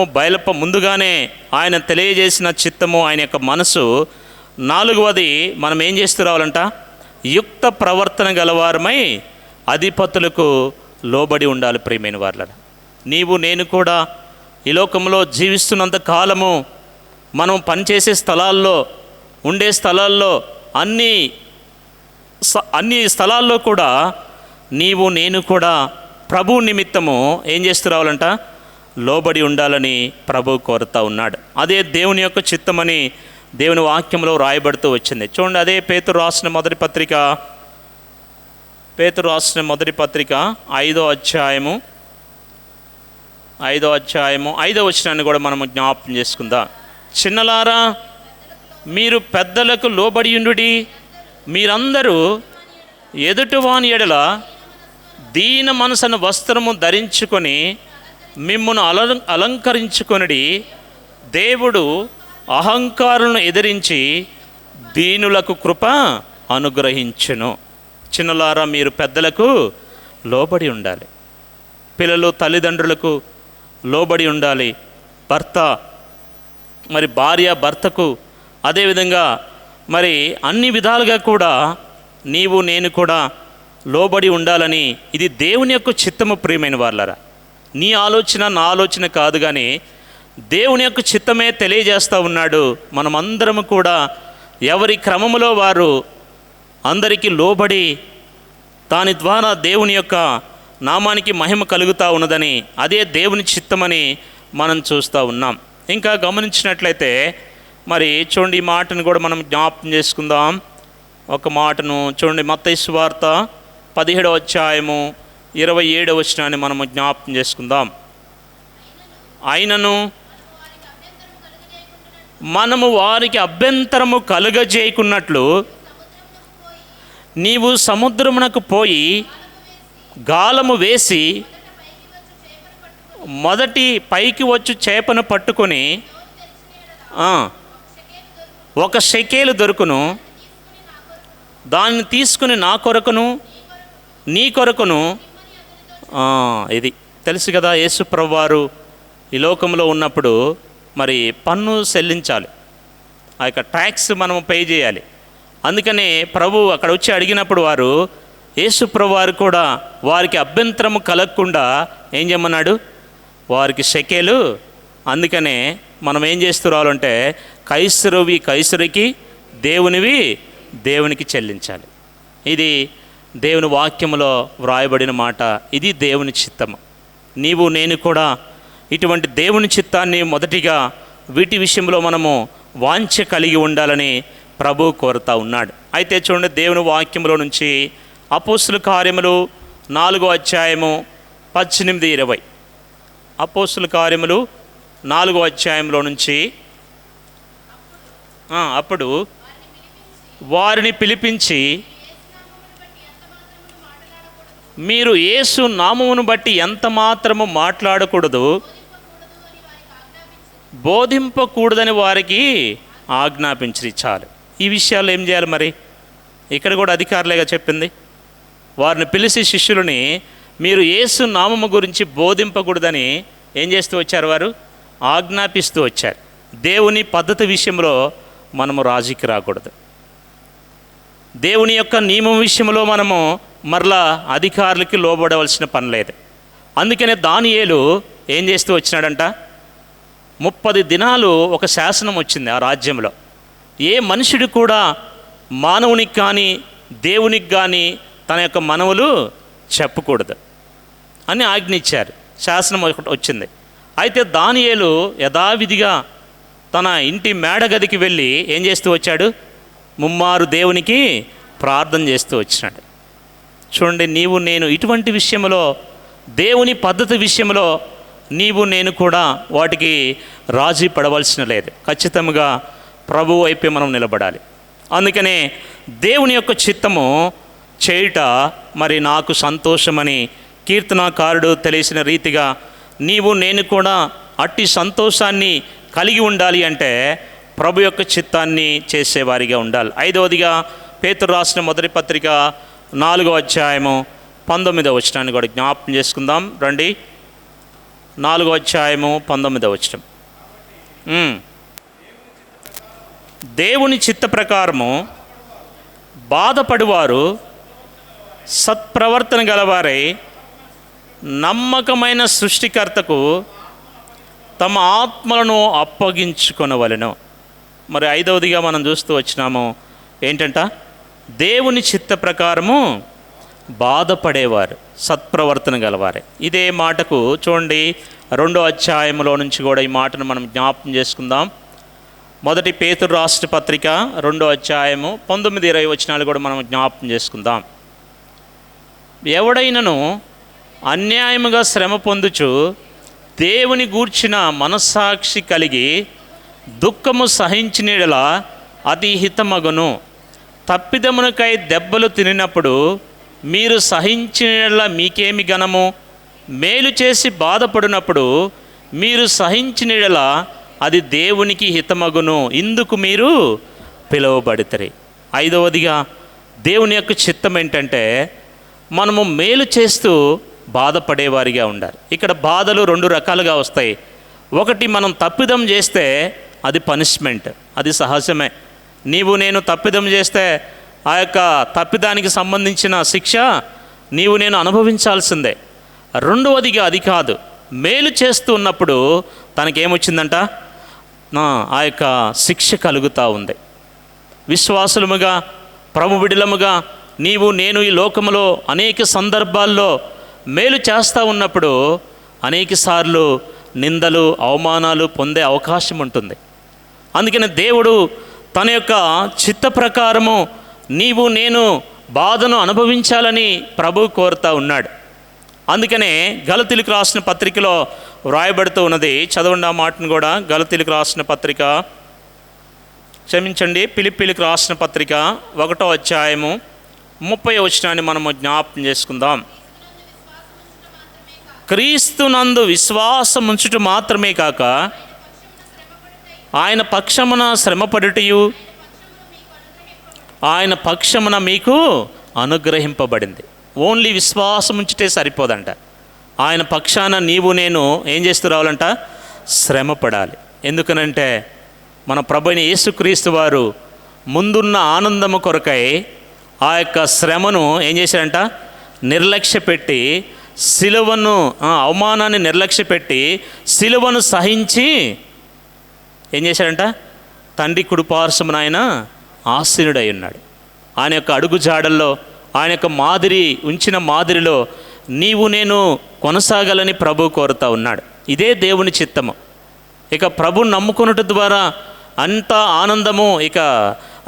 ముందుగానే ఆయన తెలియజేసిన చిత్తము, ఆయన యొక్క మనసు. 4వది మనం ఏం చేస్తూ రావాలంట? యుక్త ప్రవర్తన గలవారమై అధిపతులకు లోబడి ఉండాలి. ప్రియమైన వాళ్ళ, నీవు నేను కూడా ఈ లోకంలో జీవిస్తున్నంత కాలము మనం పనిచేసే స్థలాల్లో, ఉండే స్థలాల్లో, అన్ని స్థలాల్లో కూడా నీవు నేను కూడా ప్రభు నిమిత్తము ఏం చేస్తూ రావాలంట? లోబడి ఉండాలని ప్రభు కోరుతూ ఉన్నాడు. అదే దేవుని యొక్క చిత్తమని దేవుని వాక్యంలో రాయబడుతూ వచ్చింది. చూడండి, అదే పేతురు రాసిన మొదటి పత్రిక 5వ అధ్యాయము 5వ వచనాన్ని కూడా మనము జ్ఞాపకం చేసుకుందాం. చిన్నలారా, మీరు పెద్దలకు లోబడియుండుడి, మీరందరూ ఎదుటివాని ఎడల దీన మనసున వస్త్రము ధరించుకొని మిమ్మును అలంకరించుకొనిడి. దేవుడు అహంకారులను ఎదిరించి దీనులకు కృప అనుగ్రహించును. చిన్నలారా, మీరు పెద్దలకు లోబడి ఉండాలి. పిల్లలు తల్లిదండ్రులకు లోబడి ఉండాలి. భర్త మరి భార్య భర్తకు, అదేవిధంగా మరి అన్ని విధాలుగా కూడా నీవు నేను కూడా లోబడి ఉండాలని, ఇది దేవుని యొక్క చిత్తము. ప్రియమైన వాళ్ళరా, నీ ఆలోచన నా ఆలోచన కాదు, కానీ దేవుని యొక్క చిత్తమే తెలియజేస్తూ ఉన్నాడు. మనమందరము కూడా ఎవరి క్రమములో వారు అందరికీ లోబడి దాని ద్వారా దేవుని యొక్క నామానికి మహిమ కలుగుతూ ఉన్నదని, అదే దేవుని చిత్తమని మనం చూస్తూ ఉన్నాం. ఇంకా గమనించినట్లయితే మరి చూడండి, ఈ మాటను కూడా మనం జ్ఞాపకం చేసుకుందాం. ఒక మాటను చూడండి, మత్తయి సువార్త 17వ అధ్యాయము 27వ వచనాన్ని మనము జ్ఞాపకం చేసుకుందాం. అయినను మనము వారికి అభ్యంతరము కలుగజేయకున్నట్లు నీవు సముద్రమునకు పోయి గాలము వేసి మొదటి పైకి వచ్చు చేపను పట్టుకొని ఒక షెకేలు దొరుకును, దాన్ని తీసుకుని నా కొరకును నీ కొరకును. ఇది తెలుసు కదా, యేసు ప్రభువారు ఈ లోకంలో ఉన్నప్పుడు మరి పన్ను చెల్లించాలి, ఆ యొక్క ట్యాక్స్ మనము పే చేయాలి. అందుకనే ప్రభు అక్కడ వచ్చి అడిగినప్పుడు వారు, యేసు ప్రభువారు కూడా వారికి అభ్యంతరము కలగకుండా ఏం చేయమన్నాడు, వారికి షెకేలు. అందుకనే మనం ఏం చేస్తూ రావాలంటే కైసరువి కైసరికి, దేవునివి దేవునికి చెల్లించాలి. ఇది దేవుని వాక్యములో వ్రాయబడిన మాట. ఇది దేవుని చిత్తము. నీవు నేను కూడా ఇటువంటి దేవుని చిత్తాన్ని మొదటిగా వీటి విషయంలో మనము వాంఛ కలిగి ఉండాలని ప్రభు కోరుతూ ఉన్నాడు. అయితే చూడండి, దేవుని వాక్యములో నుంచి అపోస్తుల కార్యములు 4వ అధ్యాయము 18-20. అపోస్తుల కార్యములు 4వ అధ్యాయంలో నుంచి, అప్పుడు వారిని పిలిపించి, మీరు యేసు నామమును బట్టి ఎంత మాత్రము మాట్లాడకూడదు, బోధింపకూడదని వారికి ఆజ్ఞాపించి. చాలు. ఈ విషయాలు ఏం చేయాలి మరి? ఇక్కడ కూడా అధికారులేగా చెప్పింది. వారిని పిలిచి శిష్యులని మీరు యేసు నామము గురించి బోధింపకూడదని ఏం చేస్తూ వచ్చారు? వారు ఆజ్ఞాపిస్తూ వచ్చారు. దేవుని పద్ధతి విషయంలో మనము రాజీకి రాకూడదు. దేవుని యొక్క నియమం విషయంలో మనము మరలా అధికారులకి లోబడవలసిన పని లేదు. అందుకనే దానియేలు ఏం చేస్తూ వచ్చినాడంట, 30 దినాలు ఒక శాసనం వచ్చింది ఆ రాజ్యంలో. ఏ మనుషుడు కూడా మానవునికి కానీ దేవునికి కానీ తన యొక్క మనవులు చెప్పకూడదు అని ఆజ్ఞ ఇచ్చారు. శాసనం ఒకటి వచ్చింది. అయితే దానియేలు యథావిధిగా తన ఇంటి మేడగదికి వెళ్ళి ఏం చేస్తూ వచ్చాడు? ముమ్మారు దేవునికి ప్రార్థన చేస్తూ వచ్చినాడు. చూడండి, నీవు నేను ఇటువంటి విషయంలో, దేవుని పద్ధతి విషయంలో నీవు నేను కూడా వాటికి రాజీ పడవలసిన లేదు. ఖచ్చితంగా ప్రభువు వైపే మనం నిలబడాలి. అందుకనే దేవుని యొక్క చిత్తము చేయుట మరి నాకు సంతోషమని కీర్తనాకారుడు తెలిసిన రీతిగా నీవు నేను కూడా అట్టి సంతోషాన్ని కలిగి ఉండాలి అంటే ప్రభు యొక్క చిత్తాన్ని చేసేవారిగా ఉండాలి. 5వదిగా పేతురు రాసిన మొదటి పత్రిక 4వ అధ్యాయము 19వ వచనాన్ని కూడా జ్ఞాపకం చేసుకుందాం. రండి, 4వ అధ్యాయము 19వ వచనం. దేవుని చిత్త ప్రకారము బాధపడువారు సత్ప్రవర్తన గలవారై నమ్మకమైన సృష్టికర్తకు తమ ఆత్మలను అప్పగించుకొనవలెను. మరి 5వదిగా మనం చూస్తూ వచ్చినాము ఏంటంట, దేవుని చిత్త ప్రకారము బాధపడేవారు సత్ప్రవర్తన గలవారే. ఇదే మాటకు చూడండి 2వ అధ్యాయంలో నుంచి కూడా ఈ మాటను మనం జ్ఞాపకం చేసుకుందాం. మొదటి పేతురు రాసిన పత్రిక 2వ అధ్యాయము 19-20 వచనాలు కూడా మనం జ్ఞాపకం చేసుకుందాం. ఎవడైనను అన్యాయముగా శ్రమ పొందుచు దేవుని గూర్చిన మనస్సాక్షి కలిగి దుఃఖము సహించినలా అతి హితమగును. తప్పిదమునకై దెబ్బలు తినినప్పుడు మీరు సహించినలా మీకేమి ఘనము? మేలు చేసి బాధపడినప్పుడు మీరు సహించినలా అది దేవునికి హితమగును. ఇందుకు మీరు పిలువబడితరి. 5వదిగా దేవుని యొక్క చిత్తం ఏంటంటే మనము మేలు చేస్తూ బాధపడేవారిగా ఉండాలి. ఇక్కడ బాధలు 2 రకాలుగా వస్తాయి. ఒకటి, మనం తప్పిదం చేస్తే అది పనిష్మెంట్, అది సహజమే. నీవు నేను తప్పిదం చేస్తే ఆ యొక్క తప్పిదానికి సంబంధించిన శిక్ష నీవు నేను అనుభవించాల్సిందే. రెండవదిగా అది కాదు, మేలు చేస్తూ ఉన్నప్పుడు తనకేమొచ్చిందంట, ఆ యొక్క శిక్ష కలుగుతూ ఉంది. విశ్వాసులముగా ప్రభు బిడ్డలముగా నీవు నేను ఈ లోకములో అనేక సందర్భాల్లో మేలు చేస్తూ ఉన్నప్పుడు అనేక సార్లు నిందలు అవమానాలు పొందే అవకాశం ఉంటుంది. అందుకని దేవుడు తన యొక్క చిత్త ప్రకారము నీవు నేను బాధను అనుభవించాలని ప్రభు కోరుతూ ఉన్నాడు. అందుకనే గలతీయులకు రాసిన పత్రికలో వ్రాయబడుతూ ఉన్నది. చదవండి ఆ మాటను కూడా. గలతీయులకు రాసిన పత్రిక, క్షమించండి, ఫిలిప్పీలకు రాసిన పత్రిక 1వ అధ్యాయము 30వ వచనాన్ని మనము జ్ఞాపకం చేసుకుందాం. క్రీస్తునందు విశ్వాసం ఉంచుట మాత్రమే కాక ఆయన పక్షమున శ్రమపడుటయు ఆయన పక్షమున మీకు అనుగ్రహింపబడింది. ఓన్లీ విశ్వాసం ఉంచితే సరిపోదంట. ఆయన పక్షాన నీవు నేను ఏం చేస్తూ రావాలంట, శ్రమపడాలి. ఎందుకనంటే మన ప్రభువైన యేసుక్రీస్తు వారు ముందున్న ఆనందము కొరకై ఆ యొక్క శ్రమను ఏం చేశారంట, నిర్లక్ష్య పెట్టి సిలువను, అవమానాన్ని నిర్లక్ష్య పెట్టి సిలువను సహించి ఏం చేశాడంట, తండ్రి కుడిపార్శ్వమున ఆయన ఆసీనుడై ఉన్నాడు. ఆయన యొక్క అడుగు జాడల్లో, ఆయన యొక్క మాదిరి ఉంచిన మాదిరిలో నీవు నేను కొనసాగాలని ప్రభు కోరుతూ ఉన్నాడు. ఇదే దేవుని చిత్తము. ఇక ప్రభుని నమ్ముకున్నట్టు ద్వారా అంత ఆనందము, ఇక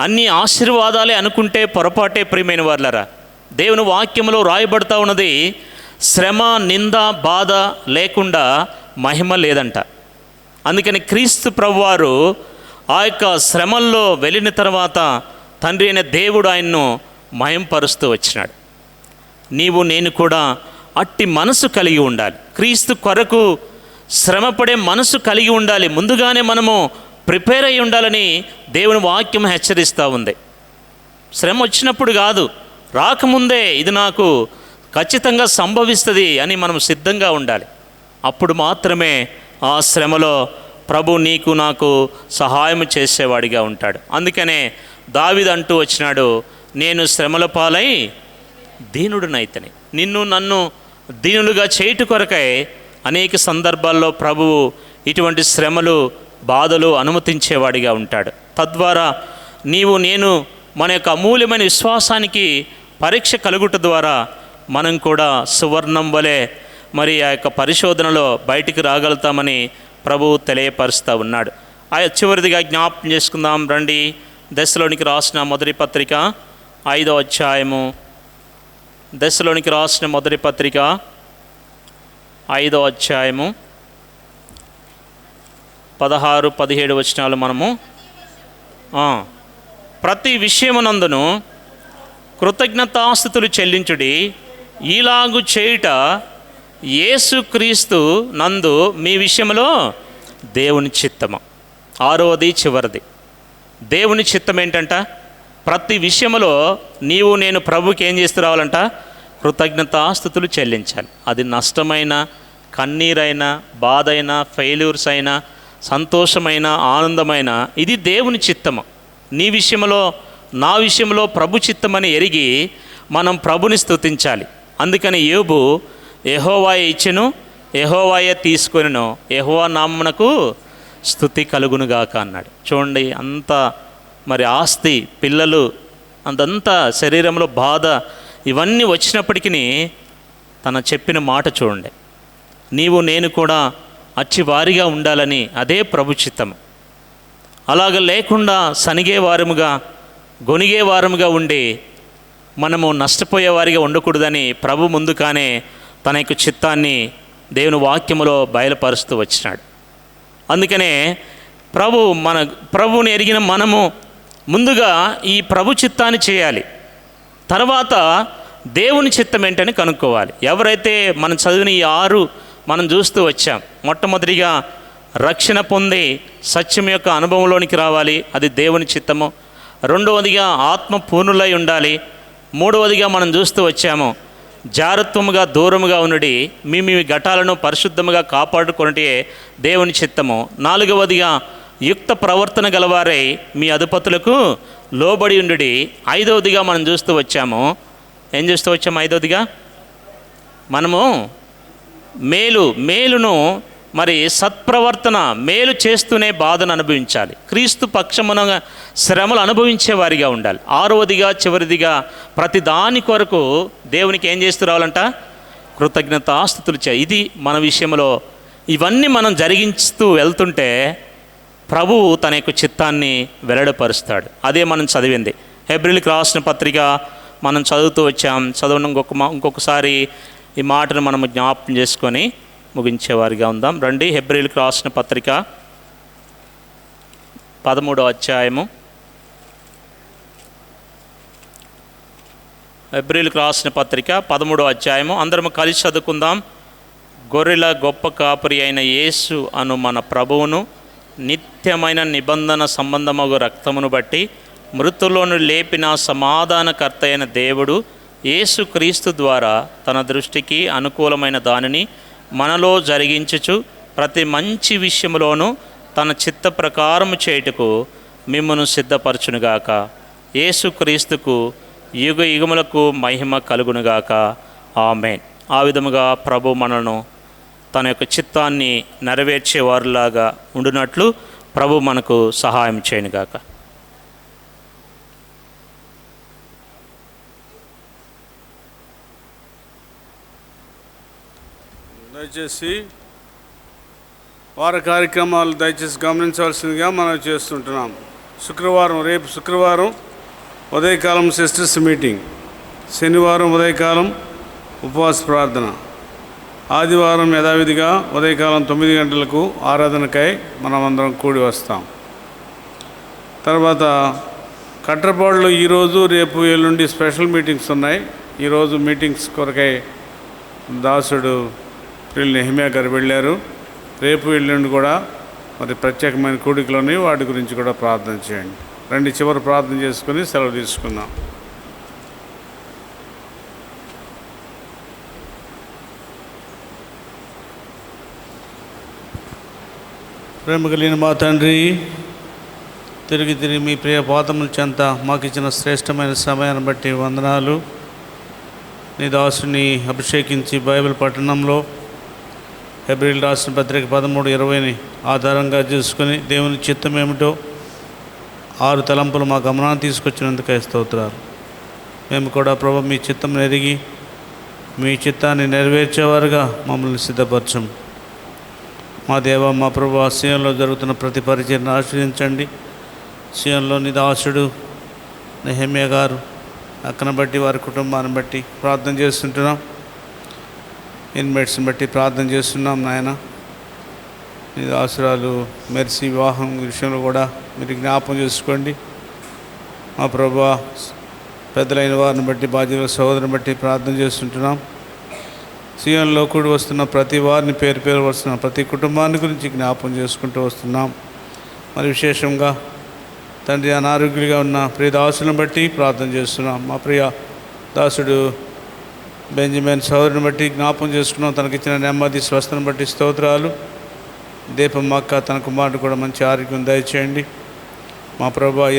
అన్ని ఆశీర్వాదాలే అనుకుంటే పొరపాటే ప్రియమైన వారులారా. దేవుని వాక్యములో రాయబడతా ఉన్నది, శ్రమ నింద బాధ లేకుండా మహిమ లేదంట. అందుకని క్రీస్తు ప్రభువారు ఆ యొక్క శ్రమల్లో వెళ్ళిన తర్వాత తండ్రి అయిన దేవుడు ఆయన్ను మహింపరుస్తూ వచ్చినాడు. నీవు నేను కూడా అట్టి మనసు కలిగి ఉండాలి. క్రీస్తు కొరకు శ్రమపడే మనసు కలిగి ఉండాలి. ముందుగానే మనము ప్రిపేర్ అయి ఉండాలని దేవుని వాక్యం హెచ్చరిస్తూ ఉంది. శ్రమ వచ్చినప్పుడు కాదు, రాకముందే ఇది నాకు ఖచ్చితంగా సంభవిస్తుంది అని మనం సిద్ధంగా ఉండాలి. అప్పుడు మాత్రమే ఆ శ్రమలో ప్రభు నీకు నాకు సహాయం చేసేవాడిగా ఉంటాడు. అందుకనే దావీదు అంటూ వచ్చినాడు, నేను శ్రమల పాలై దీనుడునైతని. నిన్ను నన్ను దీనులుగా చేయుట కొరకై అనేక సందర్భాల్లో ప్రభువు ఇటువంటి శ్రమలు బాధలు అనుమతించేవాడిగా ఉంటాడు. తద్వారా నీవు నేను మన యొక్క అమూల్యమైన విశ్వాసానికి పరీక్ష కలుగుట ద్వారా మనం కూడా సువర్ణం వలె మరి ఆ యొక్క పరిశోధనలో బయటికి రాగలుగుతామని ప్రభువు తెలియపరుస్తూ ఉన్నాడు. చివరిదిగా జ్ఞాపకం చేసుకుందాం రండి. దశలోనికి రాసిన మొదటి పత్రిక 5వ అధ్యాయము, దశలోనికి రాసిన మొదటి పత్రిక 5వ అధ్యాయము 16-17 వచనాలు మనము ప్రతి విషయమునందును కృతజ్ఞతాస్తుతులు చెల్లించుడి, ఈలాగు చేయుట యేసుక్రీస్తు నందు మీ విషయంలో దేవుని చిత్తము. 6వది చివరిది, దేవుని చిత్తం ఏంటంట, ప్రతి విషయంలో నీవు నేను ప్రభుకి ఏం చేస్తూ రావాలంట, కృతజ్ఞతాస్తుతులు చెల్లించాలి. అది నష్టమైన, కన్నీరైనా, బాధ అయినా, ఫెయిల్యూర్స్ అయినా, సంతోషమైన, ఆనందమైన, ఇది దేవుని చిత్తము. నీ విషయంలో నా విషయంలో ప్రభు చిత్తమని ఎరిగి మనం ప్రభుని స్తుతించాలి. అందుకని యోబు యెహోవాయే ఇచ్చెను, యెహోవాయే తీసుకొనెను, యెహోవా నామమునకు స్తుతి కలుగునుగాక అన్నాడు. చూడండి, అంత మరి ఆస్తి, పిల్లలు, అంతంతా శరీరంలో బాధ ఇవన్నీ వచ్చినప్పటికీ తన చెప్పిన మాట చూడండి, నీవు నేను కూడా అచ్చివారిగా ఉండాలని, అదే ప్రభు చిత్తము. అలాగ లేకుండా సనిగే వారముగా, గొనిగే వారముగా ఉండి మనము నష్టపోయేవారిగా ఉండకూడదని ప్రభు ముందుగానే తన యొక్క చిత్తాన్ని దేవుని వాక్యములో బయలుపరుస్తూ వచ్చినాడు. అందుకనే ప్రభువుని ఎరిగిన మనము ముందుగా ఈ ప్రభు చిత్తాన్ని చేయాలి. తర్వాత దేవుని చిత్తం ఏంటని కనుక్కోవాలి. ఎవరైతే మనం చదివిన ఈ 6 మనం చూస్తూ వచ్చాం. మొట్టమొదటిగా రక్షణ పొంది సత్యం యొక్క అనుభవంలోనికి రావాలి, అది దేవుని చిత్తము. రెండవదిగా ఆత్మ పూర్ణులై ఉండాలి. మూడవదిగా మనం చూస్తూ వచ్చాము, జాగ్రత్తముగా దూరముగా ఉన్నది మీ ఘటాలను పరిశుద్ధముగా కాపాడుకొనటే దేవుని చిత్తము. 4వదిగా యుక్త ప్రవర్తన గలవారై మీ అధిపతులకు లోబడి ఉండుడి. ఐదవదిగా మనం చూస్తూ వచ్చాము. ఏం చూస్తూ వచ్చాము? ఐదవదిగా మనము మేలును మరి సత్ప్రవర్తన, మేలు చేస్తూనే బాధను అనుభవించాలి. క్రీస్తు పక్షమున శ్రమలు అనుభవించే వారిగా ఉండాలి. ఆరవదిగా చివరిదిగా ప్రతి దాని కొరకు దేవునికి ఏం చేస్తూ రావాలంట? కృతజ్ఞతాస్తుతులు ఇది మన విషయంలో ఇవన్నీ మనం జరిగిస్తూ వెళ్తుంటే ప్రభువు తన యొక్క చిత్తాన్ని వెల్లడిపరుస్తాడు. అదే మనం చదివింది. హెబ్రీయులకు రాసిన పత్రిక మనం చదువుతూ వచ్చాం. ఇంకొకసారి ఈ మాటను మనము జ్ఞాపకం చేసుకొని ముగించేవారిగా ఉందాం. రండి, హెబ్రీయులకు రాసిన పత్రిక 13వ అధ్యాయము. హెబ్రీయులకు రాసిన పత్రిక 13వ అధ్యాయము అందరం కలిసి చదువుకుందాం. గొర్రెల గొప్ప కాపరి అయిన యేసు అను మన ప్రభువును నిత్యమైన నిబంధన సంబంధమగు రక్తమును బట్టి మృతులను లేపిన సమాధానకర్త అయిన దేవుడు యేసు క్రీస్తు ద్వారా తన దృష్టికి అనుకూలమైన దానిని మనలో జరిగించుచు ప్రతి మంచి విషయంలోనూ తన చిత్త ప్రకారము చేయుటకు మిమ్మును సిద్ధపరచునుగాక. యేసు క్రీస్తుకు యుగ యుగములకు మహిమ కలుగునుగాక. ఆమేన్. ఆ విధముగా ప్రభు మనను తన యొక్క చిత్తాన్ని నెరవేర్చేవారులాగా ఉండునట్లు ప్రభు మనకు సహాయం చేయనుగాక. దయచేసి వార కార్యక్రమాలు గమనించవలసిందిగా మనం చేస్తుంటున్నాం. రేపు శుక్రవారం ఉదయకాలం సిస్టర్స్ మీటింగ్, శనివారం ఉదయకాలం ఉపవాస ప్రార్థన, ఆదివారం యథావిధిగా ఉదయకాలం 9 గంటలకు ఆరాధనకై మనమందరం కూడి వస్తాం. తర్వాత కట్రపాడులో ఈరోజు రేపు ఎల్లుండి స్పెషల్ మీటింగ్స్ ఉన్నాయి. ఈరోజు మీటింగ్స్ కొరకై దాసుడు నెహెమ్యా గారు వెళ్ళారు. రేపు ఎల్లుండి కూడా మరి ప్రత్యేకమైన కూడికలోని వాటి గురించి కూడా ప్రార్థన చేయండి. రండి, చివరి ప్రార్థన చేసుకుని సెలవు తీసుకుందాం. ప్రేమ కలిగిన మా తండ్రి, తిరిగి మీ ప్రియ పాదముల చెంత మాకు ఇచ్చిన శ్రేష్టమైన సమయాన్ని బట్టి వందనాలు. నీ దాసుని అభిషేకించి బైబిల్ పట్టణంలో హెబ్రీయులకు రాసిన పత్రిక 13:20 ఆధారంగా చేసుకుని దేవుని చిత్తం ఏమిటో 6 తలంపులు మా గమనాన్ని తీసుకొచ్చినందుకే స్తోత్రాలు. మేము కూడా ప్రభు మీ చిత్తం ఎరిగి మీ చిత్తాన్ని నెరవేర్చేవారుగా మమ్మల్ని సిద్ధపరచం. మా దేవ, మా ప్రభు, సీఎంలో జరుగుతున్న ప్రతి పరిచయను ఆశ్రయించండి. సీఎంలోని దాసుడు నెహెమ్యా గారు అక్కను బట్టి వారి కుటుంబాన్ని బట్టి ప్రార్థన చేస్తుంటున్నాం. ఇన్మేట్స్ని బట్టి ప్రార్థన చేస్తున్నాం. నాయన, నీ దాసురాలు మెర్సీ వివాహం విషయంలో కూడా మీరు జ్ఞాపకం చేసుకోండి. మా ప్రభు, పెద్దలైన వారిని బట్టి, బాధ్యుల సహోదరుని బట్టి ప్రార్థన చేస్తుంటున్నాం. సీఎంలో కూడి వస్తున్న ప్రతి వారిని పేరు వస్తున్న ప్రతి కుటుంబాన్ని గురించి జ్ఞాపకం చేసుకుంటూ వస్తున్నాం. మరి విశేషంగా తండ్రి అనారోగ్యులుగా ఉన్న ప్రియ దాసులను బట్టి ప్రార్థన చేస్తున్నాం. మా ప్రియ దాసుడు బెంజమిన్ సహోదరుని బట్టి జ్ఞాపకం చేసుకున్నాం. తనకిచ్చిన నెమ్మది స్వస్థను బట్టి స్తోత్రాలు. దీపం అక్క తన కుమారుడు కూడా మంచి ఆరోగ్యం దయచేయండి. మా ప్రభు